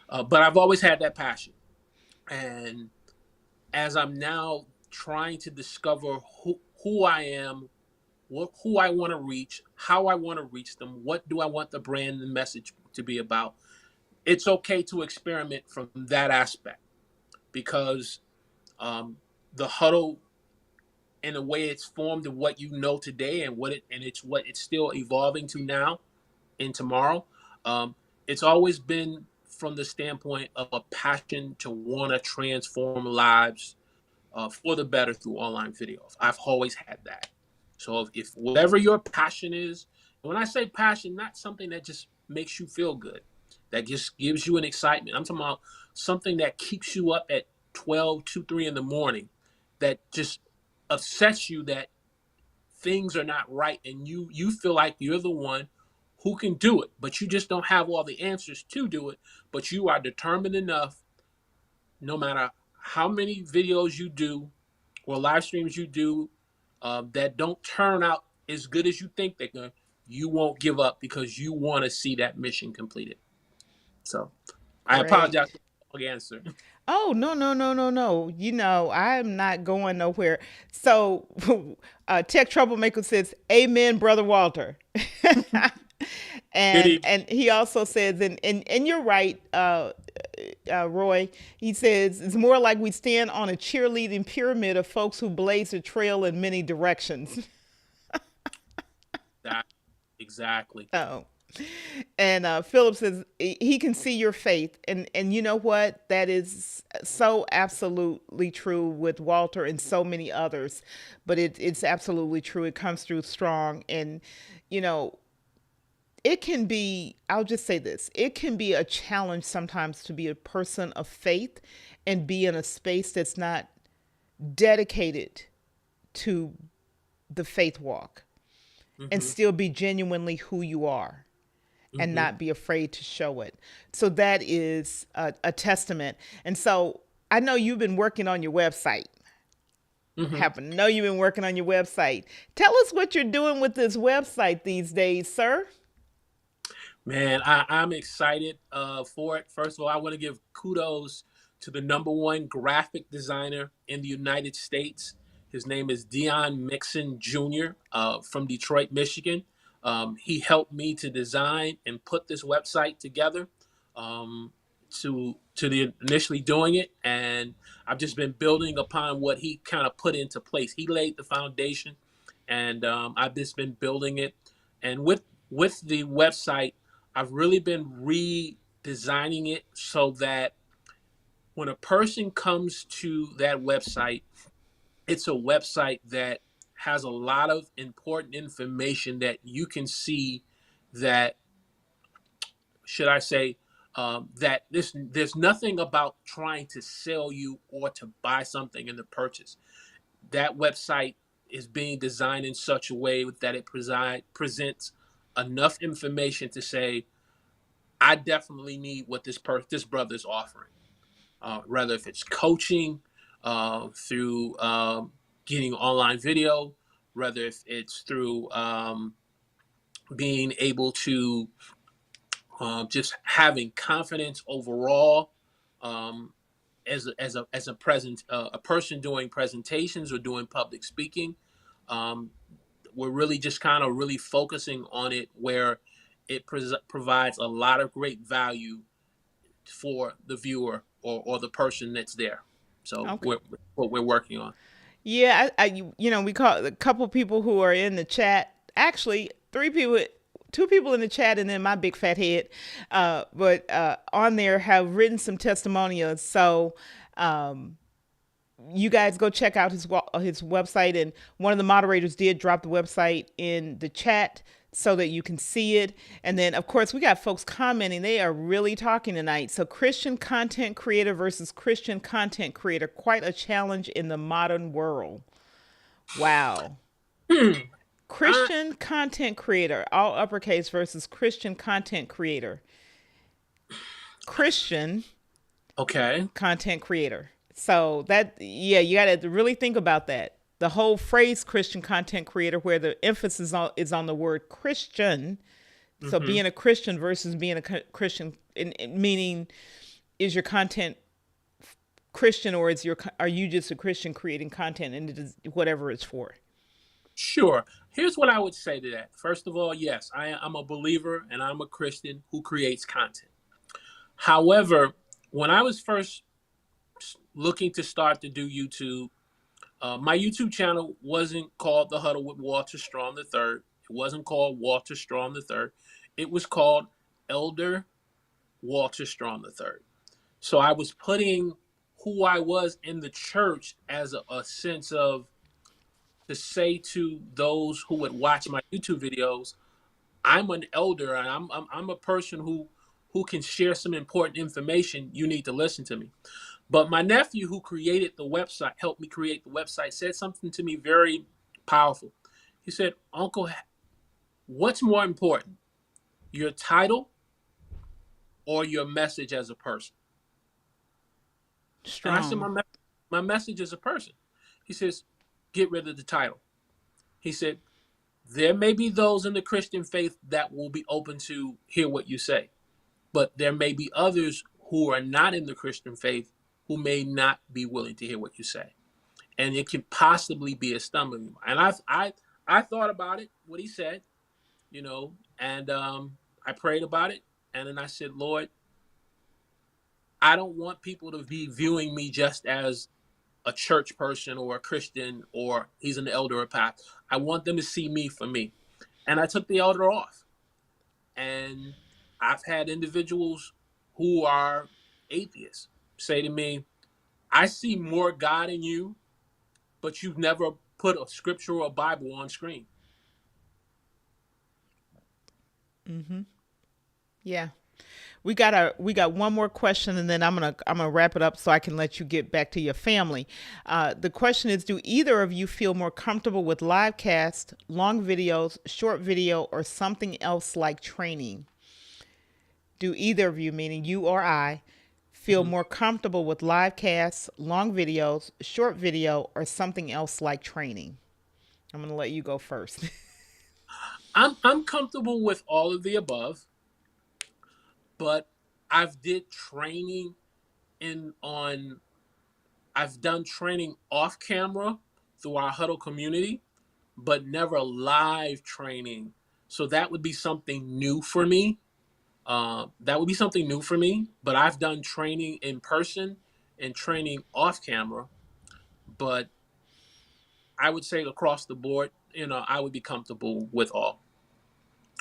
But I've always had that passion. And as I'm now trying to discover who I am, who I want to reach, how I want to reach them, what do I want the brand and message to be about, it's okay to experiment from that aspect because the huddle in a way it's formed of what you know today and what it's still evolving to now and tomorrow. It's always been from the standpoint of a passion to want to transform lives for the better through online videos. I've always had that. So if whatever your passion is, when I say passion, not something that just makes you feel good, that just gives you an excitement. I'm talking about something that keeps you up at 12, 2, 3 in the morning, that just upsets you that things are not right and you feel like you're the one who can do it, but you just don't have all the answers to do it, but you are determined enough no matter how many videos you do or live streams you do that don't turn out as good as you think they're going, you won't give up because you want to see that mission completed. So I apologize Great. for the long answer. Oh, no, no, no, no, no. I'm not going nowhere. So, Tech Troublemaker says, Amen, Brother Walter. Good And he also says, and you're right, Roy. He says, it's more like we stand on a cheerleading pyramid of folks who blaze a trail in many directions. evening. Exactly. Oh. And Philip says he can see your faith, and you know what? That is so absolutely true with Walter and so many others. But it's absolutely true. It comes through strong, and you know it can be. I'll just say this: it can be a challenge sometimes to be a person of faith and be in a space that's not dedicated to the faith walk, and Hmm. still be genuinely who you are and Hmm. not be afraid to show it. So that is a testament. And so I know you've been working on your website. Hmm. Happen to know you've been working on your website. Tell us what you're doing with this website these days, sir. Man, I'm excited for it. First of all, I want to give kudos to the number one graphic designer in the United States. His name is Dion Mixon Jr. From Detroit, Michigan. He helped me to design and put this website together. Um, to the initially doing it, and I've just been building upon what he kind of put into place. He laid the foundation, and I've just been building it. And with the website, I've really been redesigning it so that when a person comes to that website, it's a website that has a lot of important information that you can see that, should I say, that there's nothing about trying to sell you or to buy something in the purchase. That website is being designed in such a way that it presents enough information to say, I definitely need what this brother is offering. Rather if it's coaching through getting online video, rather if it's through being able to just having confidence overall, um, as a present a person doing presentations or doing public speaking. Um, we're really just kind of really focusing on it where it provides a lot of great value for the viewer or the person that's there. So Okay. what we're working on. Yeah, we call a couple people who are in the chat. Actually, three people, two people in the chat, and then my big fat head. But on there have written some testimonials. So um, you guys go check out his website, and one of the moderators did drop the website in the chat so that you can see it. And then of course we got folks commenting. They are really talking tonight. So Christian content creator versus Christian content creator, quite a challenge in the modern world. Wow. Hmm. I, Christian content creator, all uppercase, versus Christian content creator. Christian okay. content creator. So that, yeah, you got to really think about that. The whole phrase Christian content creator, where the emphasis is on the word Christian. So Hmm. being a Christian versus being a Christian, meaning, is your content Christian, or are you just a Christian creating content, and it is whatever it's for? Sure. Here's what I would say to that. First of all, yes, I'm a believer and I'm a Christian who creates content. However, when I was first looking to start to do YouTube, my YouTube channel wasn't called The Huddle with Walter Strong the Third. It wasn't called Walter Strong the Third. It was called Elder Walter Strong the Third. So I was putting who I was in the church as a sense of to say to those who would watch my YouTube videos, I'm an elder and I'm a person who can share some important information. You need to listen to me. But my nephew, who created the website, helped me create the website, said something to me very powerful. He said, Uncle, what's more important, your title or your message as a person? And I said, Strong. my message as a person. He says, get rid of the title. He said, there may be those in the Christian faith that will be open to hear what you say, but there may be others who are not in the Christian faith who may not be willing to hear what you say, and it can possibly be a stumbling block. And I thought about it, what he said, and I prayed about it, and then I said, Lord, I don't want people to be viewing me just as a church person or a Christian or he's an elder or pastor. I want them to see me for me. And I took the elder off. And I've had individuals who are atheists say to me, I see more God in you, but you've never put a scripture or a Bible on screen. Yeah. We got one more question, and then I'm gonna wrap it up so I can let you get back to your family. The question is: do either of you feel more comfortable with live cast, long videos, short video, or something else like training? Do either of you, meaning you or I, feel Mhm. more comfortable with live casts, long videos, short video, or something else like training? I'm gonna let you go first. I'm comfortable with all of the above, but I've did training in on I've done training off camera through our Huddle community, but never live training. So that would be something new for me. That would be something new for me. But I've done training in person and training off camera. But I would say across the board, I would be comfortable with all.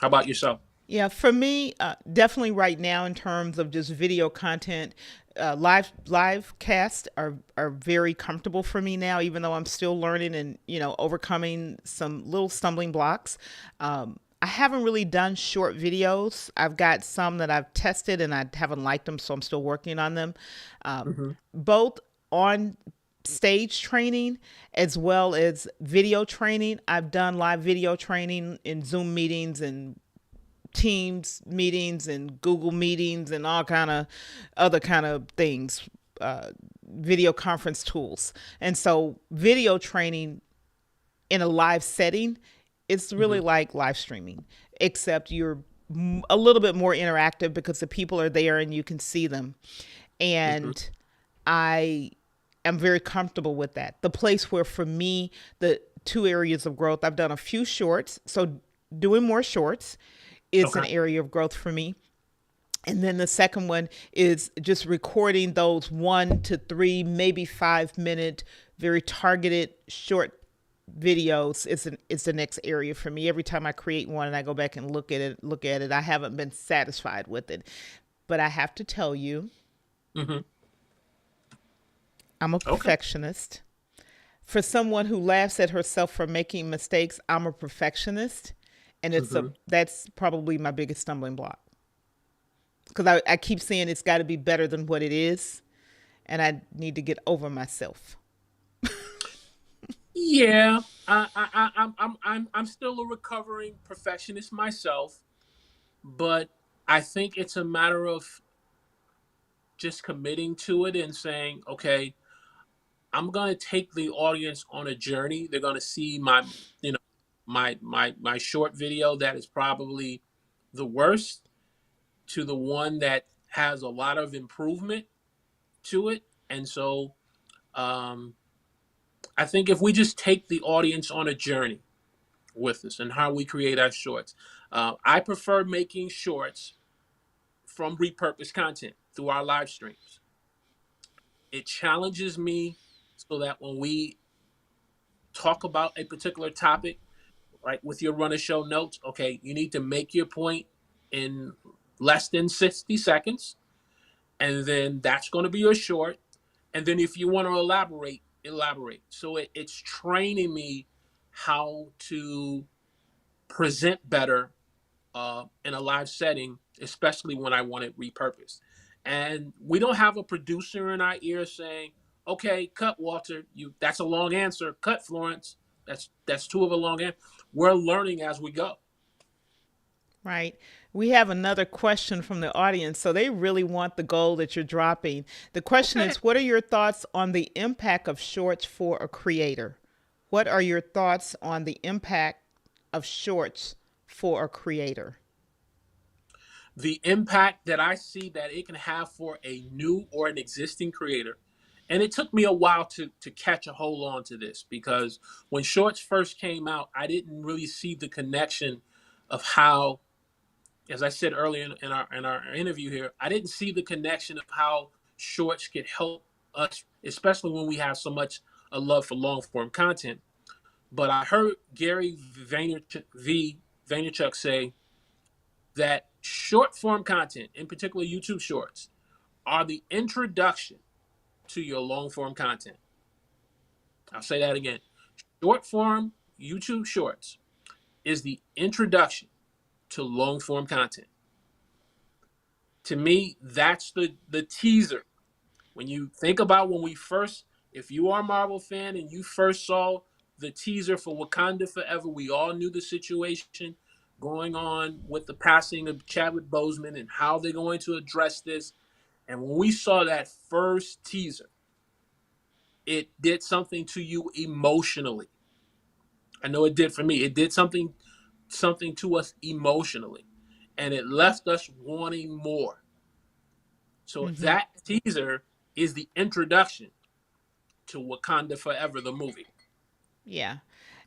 How about yourself? Yeah, for me, definitely right now in terms of just video content, live casts are very comfortable for me now, even though I'm still learning and overcoming some little stumbling blocks. I haven't really done short videos. I've got some that I've tested and I haven't liked them, so I'm still working on them. Hmm. Both on stage training as well as video training. I've done live video training in Zoom meetings and Teams meetings and Google meetings and all kind of other kind of things, video conference tools. And so video training in a live setting, it's really Hmm. like live streaming, except you're a little bit more interactive because the people are there and you can see them. Hmm. And I am very comfortable with that. The place where for me, the two areas of growth, I've done a few shorts. So doing more shorts is an Okay. area of growth for me. And then the second one is just recording those 1 to 3, maybe 5 minute, very targeted short videos is the next area for me. Every time I create one and I go back and look at it, I haven't been satisfied with it. But I have to tell you, Hmm. I'm a Okay. perfectionist. For someone who laughs at herself for making mistakes, I'm a perfectionist, and Hmm. that's probably my biggest stumbling block because I keep saying it's got to be better than what it is, and I need to get over myself. Yeah, I'm still a recovering perfectionist myself, but I think it's a matter of just committing to it and saying, okay, I'm gonna take the audience on a journey. They're gonna see you know, my short video that is probably the worst to the one that has a lot of improvement to it, and so um, I think if we just take the audience on a journey with us and how we create our shorts. I prefer making shorts from repurposed content through our live streams. It challenges me so that when we talk about a particular topic, right, with your runner show notes, okay, you need to make your point in less than 60 seconds, and then that's going to be your short. And then if you want to elaborate, elaborate. So it's training me how to present better in a live setting, especially when I want it repurposed. And we don't have a producer in our ear saying, "Okay, cut Walter. You that's a long answer. Cut Florence. That's two of a long answer." We're learning as we go. Right. We have another question from the audience. So they really want the goal that you're dropping. The question Okay. is, what are your thoughts on the impact of shorts for a creator? What are your thoughts on the impact of shorts for a creator? The impact that I see that it can have for a new or an existing creator. And it took me a while to catch a hold on to this because when shorts first came out, I didn't really see the connection of how, as I said earlier in our interview here, I didn't see the connection of how shorts could help us, especially when we have so much a love for long form content. But I heard Gary Vaynerchuk say that short form content, in particular YouTube shorts, are the introduction to your long form content. I'll say that again. Short form YouTube shorts is the introduction to long form content. To me, that's the teaser. When you think about when we first, if you are a Marvel fan and you first saw the teaser for Wakanda Forever, we all knew the situation going on with the passing of Chadwick Boseman and how they're going to address this. And when we saw that first teaser, it did something to you emotionally. I know it did for me. It did something to us emotionally, and it left us wanting more. So Mm-hmm. that teaser is the introduction to Wakanda Forever, the movie. Yeah.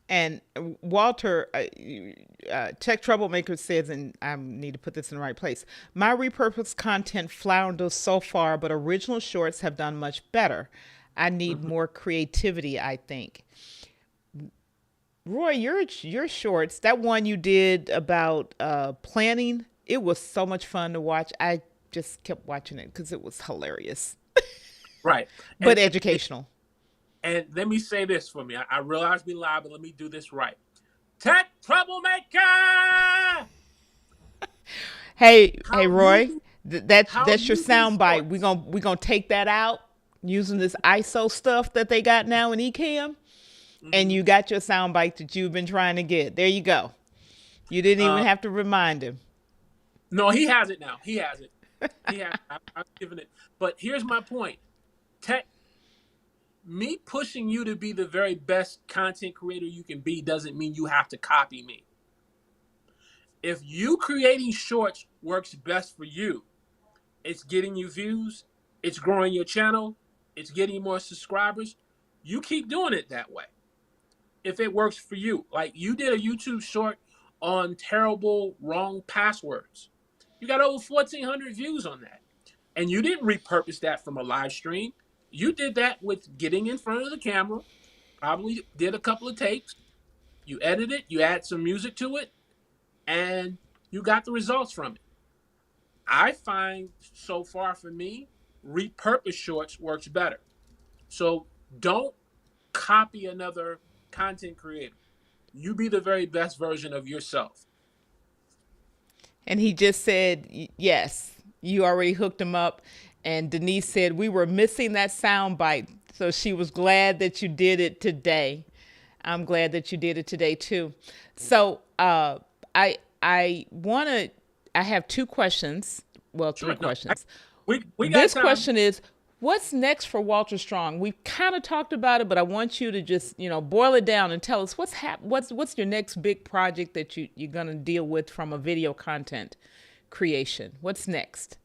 And Walter, Tech Troublemaker says, and I need to put this in the right place, my repurposed content flounders so far, but original shorts have done much better. I need Mhm. more creativity, I think. Roy, your shorts, that one you did about planning, it was so much fun to watch. I just kept watching it because it was hilarious, Right. but And, educational. and let me say this for me. I realize we live, but let me do this right. Tech Troublemaker! Hey, How Roy, you how that's your using sound bite. shorts. We gonna take that out using this ISO stuff that they got now in Ecamm, and Hmm. you got your sound bite that you've been trying to get. There you go. You didn't even Uh, have to remind him. no, he has it now. He has it. I've given it. But here's my point. Tech, me pushing you to be the very best content creator you can be doesn't mean you have to copy me. If you creating shorts works best for you, it's getting you views, it's growing your channel, it's getting you more subscribers, you keep doing it that way. If it works for you, like you did a YouTube short on terrible wrong passwords, you got over 1,400 views on that. And you didn't repurpose that from a live stream. You did that with getting in front of the camera, probably did a couple of takes, you edit it, you add some music to it, and you got the results from it. I find so far for me, repurpose shorts works better. So don't copy another content creator. You be the very best version of yourself. And he just said, yes, you already hooked him up. And Denise said, we were missing that sound bite. So she was glad that you did it today. I'm glad that you did it today too. So I want to, I have two questions. Well, three Sure. No, questions. we got This time. question is, what's next for Walter Strong? We kind of talked about it, but I want you to just, boil it down and tell us what's your next big project that you're going to deal with from a video content creation. What's next?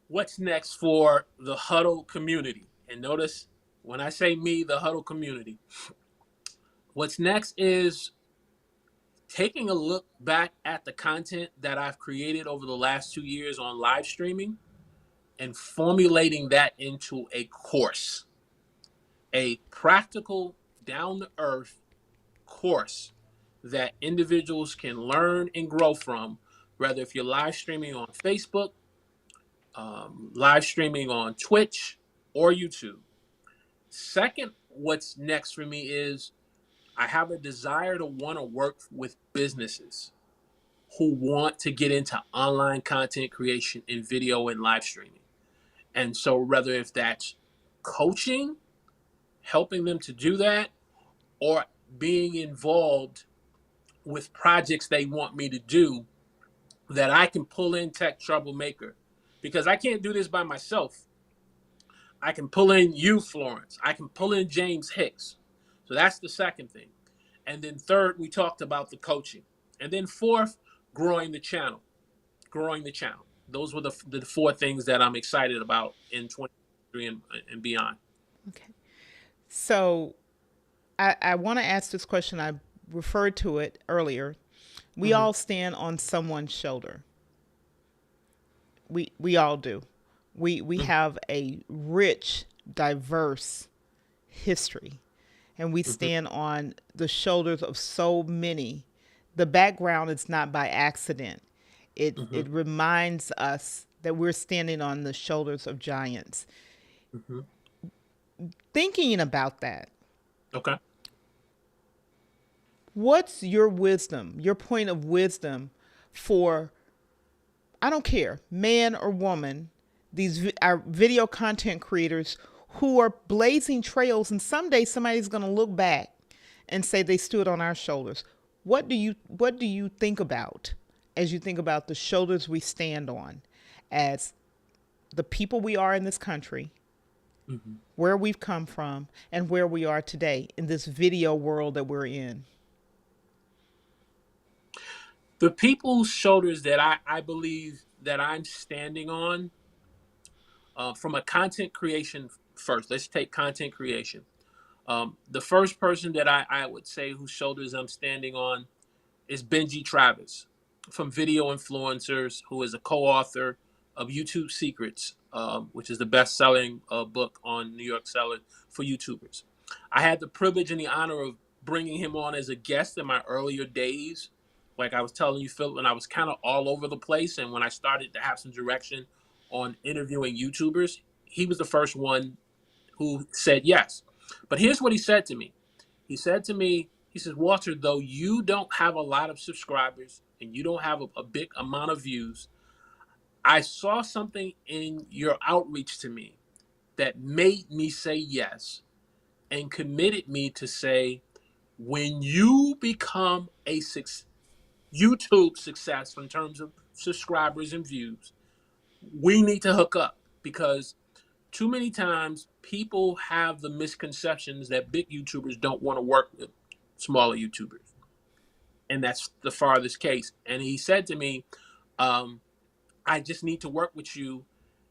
What's next for the Huddle community? And notice when I say me, the Huddle community, what's next is taking a look back at the content that I've created over the last 2 years on live streaming and formulating that into a course, a practical, down to earth course that individuals can learn and grow from, whether if you're live streaming on Facebook, live streaming on Twitch, or YouTube. Second, what's next for me is I have a desire to want to work with businesses who want to get into online content creation in video and live streaming. And so, whether if that's coaching, helping them to do that, or being involved with projects they want me to do, that I can pull in Tech Troublemaker because I can't do this by myself. I can pull in you, Florence. I can pull in James Hicks. So that's the second thing. And then third, we talked about the coaching. And then fourth, growing the channel. Growing the channel. Those were the four things that I'm excited about in 2023 and beyond. Okay. So I want to ask this question. I referred to it earlier. We Mm-hmm. all stand on someone's shoulder. We all do. We have a rich, diverse history, and we Mm-hmm. stand on the shoulders of so many. The background is not by accident. Mm-hmm. It reminds us that we're standing on the shoulders of giants. Mm-hmm. Thinking about that, Okay. what's your wisdom, your point of wisdom for, I don't care, man or woman, our video content creators who are blazing trails, and someday somebody's going to look back and say they stood on our shoulders. What do you think about as you think about the shoulders we stand on as the people we are in this country, Mm-hmm. where we've come from, and where we are today in this video world that we're in? The people's shoulders that I believe that I'm standing on from a content creation first. Let's take content creation. The first person that I would say whose shoulders I'm standing on is Benji Travis from Video Influencers, who is a co-author of YouTube Secrets, which is the best-selling book on New York Seller for YouTubers. I had the privilege and the honor of bringing him on as a guest in my earlier days. Like I was telling you, Phil, when I was kind of all over the place, and when I started to have some direction on interviewing YouTubers, he was the first one who said yes. But here's what he said to me. He said to me, he says, Walter, though you don't have a lot of subscribers and you don't have a big amount of views, I saw something in your outreach to me that made me say yes and committed me to say, when you become a YouTube success in terms of subscribers and views, we need to hook up because too many times people have the misconceptions that big YouTubers don't want to work with smaller YouTubers. And that's the farthest case. And he said to me, um, I just need to work with you.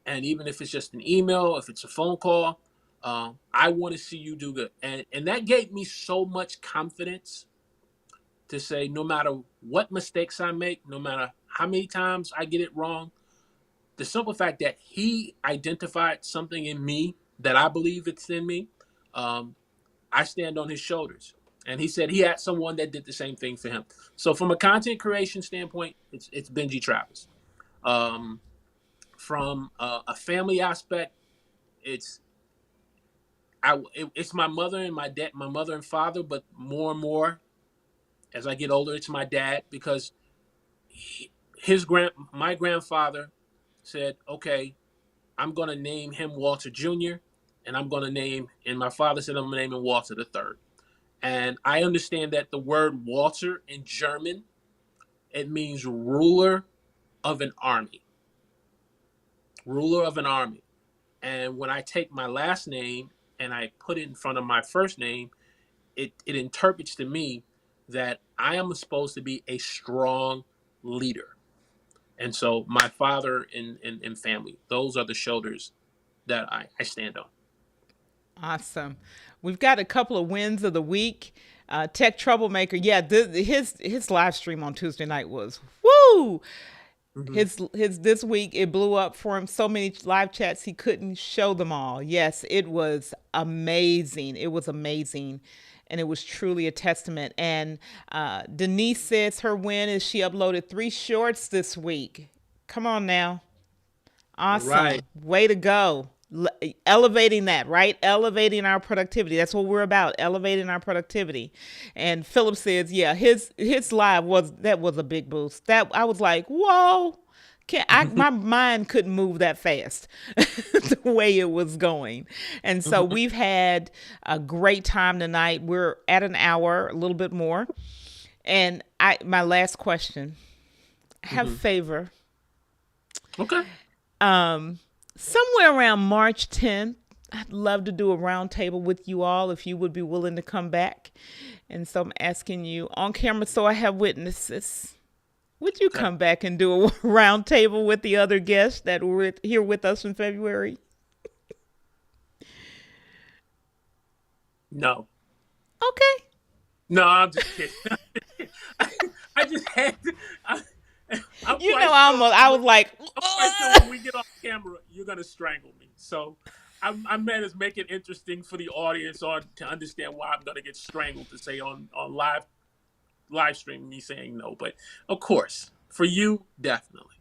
And even if it's just an email, if it's a phone call, I want to see you do good. And that gave me so much confidence to say, no matter what mistakes I make, no matter how many times I get it wrong, the simple fact that he identified something in me that I believe it's in me, um, I stand on his shoulders. And he said he had someone that did the same thing for him. So from a content creation standpoint, it's Benji Travis. Um, from a family aspect, it's it's my mother and my dad, my mother and father, but more and more as I get older, it's my dad because my grandfather said, okay, I'm going to name him Walter Jr. and my father said I'm going to name him Walter the Third. And I understand that the word Walter in German, it means ruler of an army. Ruler of an army. And when I take my last name and I put it in front of my first name, it interprets to me that I am supposed to be a strong leader. And so my father and family, those are the shoulders that I stand on. Awesome. We've got a couple of wins of the week. Tech Troublemaker, yeah, his live stream on Tuesday night was woo. Mm-hmm. His this week it blew up for him. So many live chats he couldn't show them all. Yes, it was amazing. It was amazing, and it was truly a testament. And Denise says her win is she uploaded 3 shorts this week. Come on now. Right. Awesome. Way to go. Elevating that, right? Elevating our productivity. That's what we're about, elevating our productivity. And Philip says, yeah, his live was a big boost. That I was like, whoa. My mind couldn't move that fast the way it was going. And so we've had a great time tonight. We're at an hour, a little bit more. And my last question, have favor. Okay. Um, Somewhere around March 10th, I'd love to do a roundtable with you all if you would be willing to come back. And so I'm asking you on camera so I have witnesses. Would you Okay. come back and do a roundtable with the other guests that were here with us in February? No. Okay. No, I'm just kidding. I just had to. I'm You quite know, sure I was like, I'm quite sure when we get off camera, you're gonna strangle me. So I meant as make it interesting for the audience or to understand why I'm gonna get strangled to say on live stream me saying no. But of course, for you, definitely.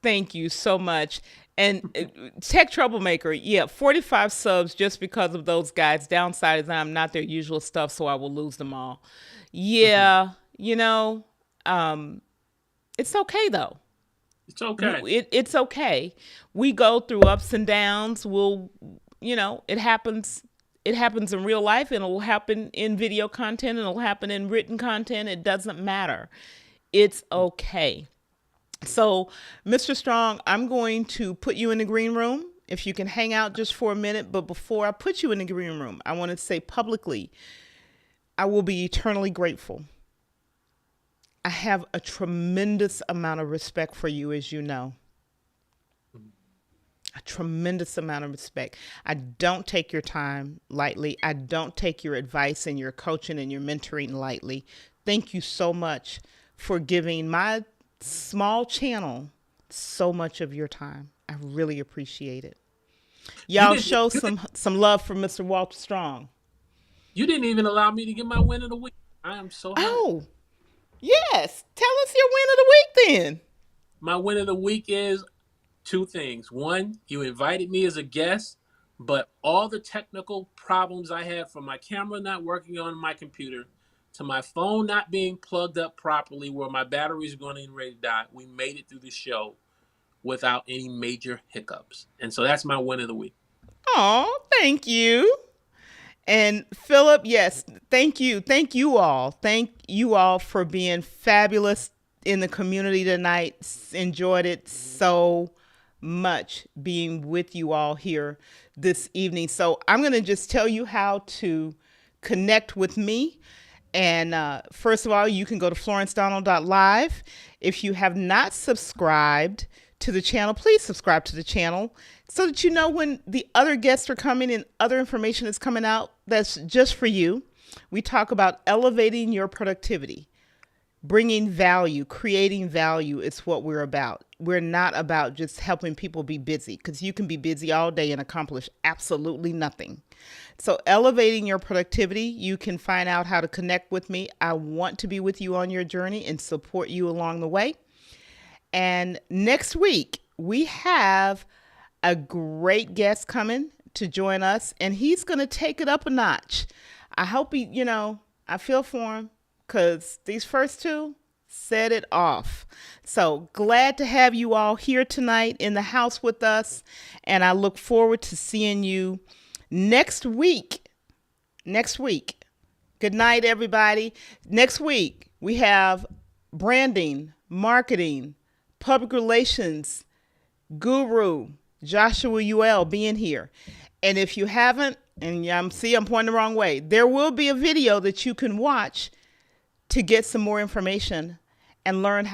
thank you so much. And Tech Troublemaker, yeah, 45 subs just because of those guys. Downside is I'm not their usual stuff, so I will lose them all. Yeah, you know, um, it's okay though. It's okay. It's okay. We go through ups and downs. It happens. It happens in real life, and it'll happen in video content, and it'll happen in written content. It doesn't matter. It's okay. So, Mr. Strong, I'm going to put you in the green room. If you can hang out just for a minute, but before I put you in the green room, I want to say publicly, I will be eternally grateful. I have a tremendous amount of respect for you, as you know. A tremendous amount of respect. I don't take your time lightly. I don't take your advice and your coaching and your mentoring lightly. Thank you so much for giving my small channel so much of your time. I really appreciate it. Y'all show some love for Mr. Walter Strong. You didn't even allow me to get my win of the week. I am so happy. Oh, yes. Tell us your win of the week then. My win of the week is two things. One, you invited me as a guest, but all the technical problems I had from my camera not working on my computer to my phone not being plugged up properly where my batteries going to ready to die, we made it through the show without any major hiccups. And so that's my win of the week. Oh, thank you. And Philip, yes, thank you. Thank you all. Thank you all for being fabulous in the community tonight. Enjoyed it so much being with you all here this evening. So I'm going to just tell you how to connect with me. And first of all, you can go to florencedonald.live. If you have not subscribed to the channel, please subscribe to the channel so that you know when the other guests are coming and other information is coming out that's just for you. We talk about elevating your productivity, bringing value, creating value is what we're about. We're not about just helping people be busy, because you can be busy all day and accomplish absolutely nothing. So elevating your productivity, you can find out how to connect with me. I want to be with you on your journey and support you along the way. And next week, we have a great guest coming to join us, and he's going to take it up a notch. I hope I feel for him, because these first two set it off. So glad to have you all here tonight in the house with us, and I look forward to seeing you next week. Good night, everybody. Next week, we have branding, marketing, public relations guru Joshua UL being here. And if you haven't, and I'm pointing the wrong way, there will be a video that you can watch to get some more information and learn how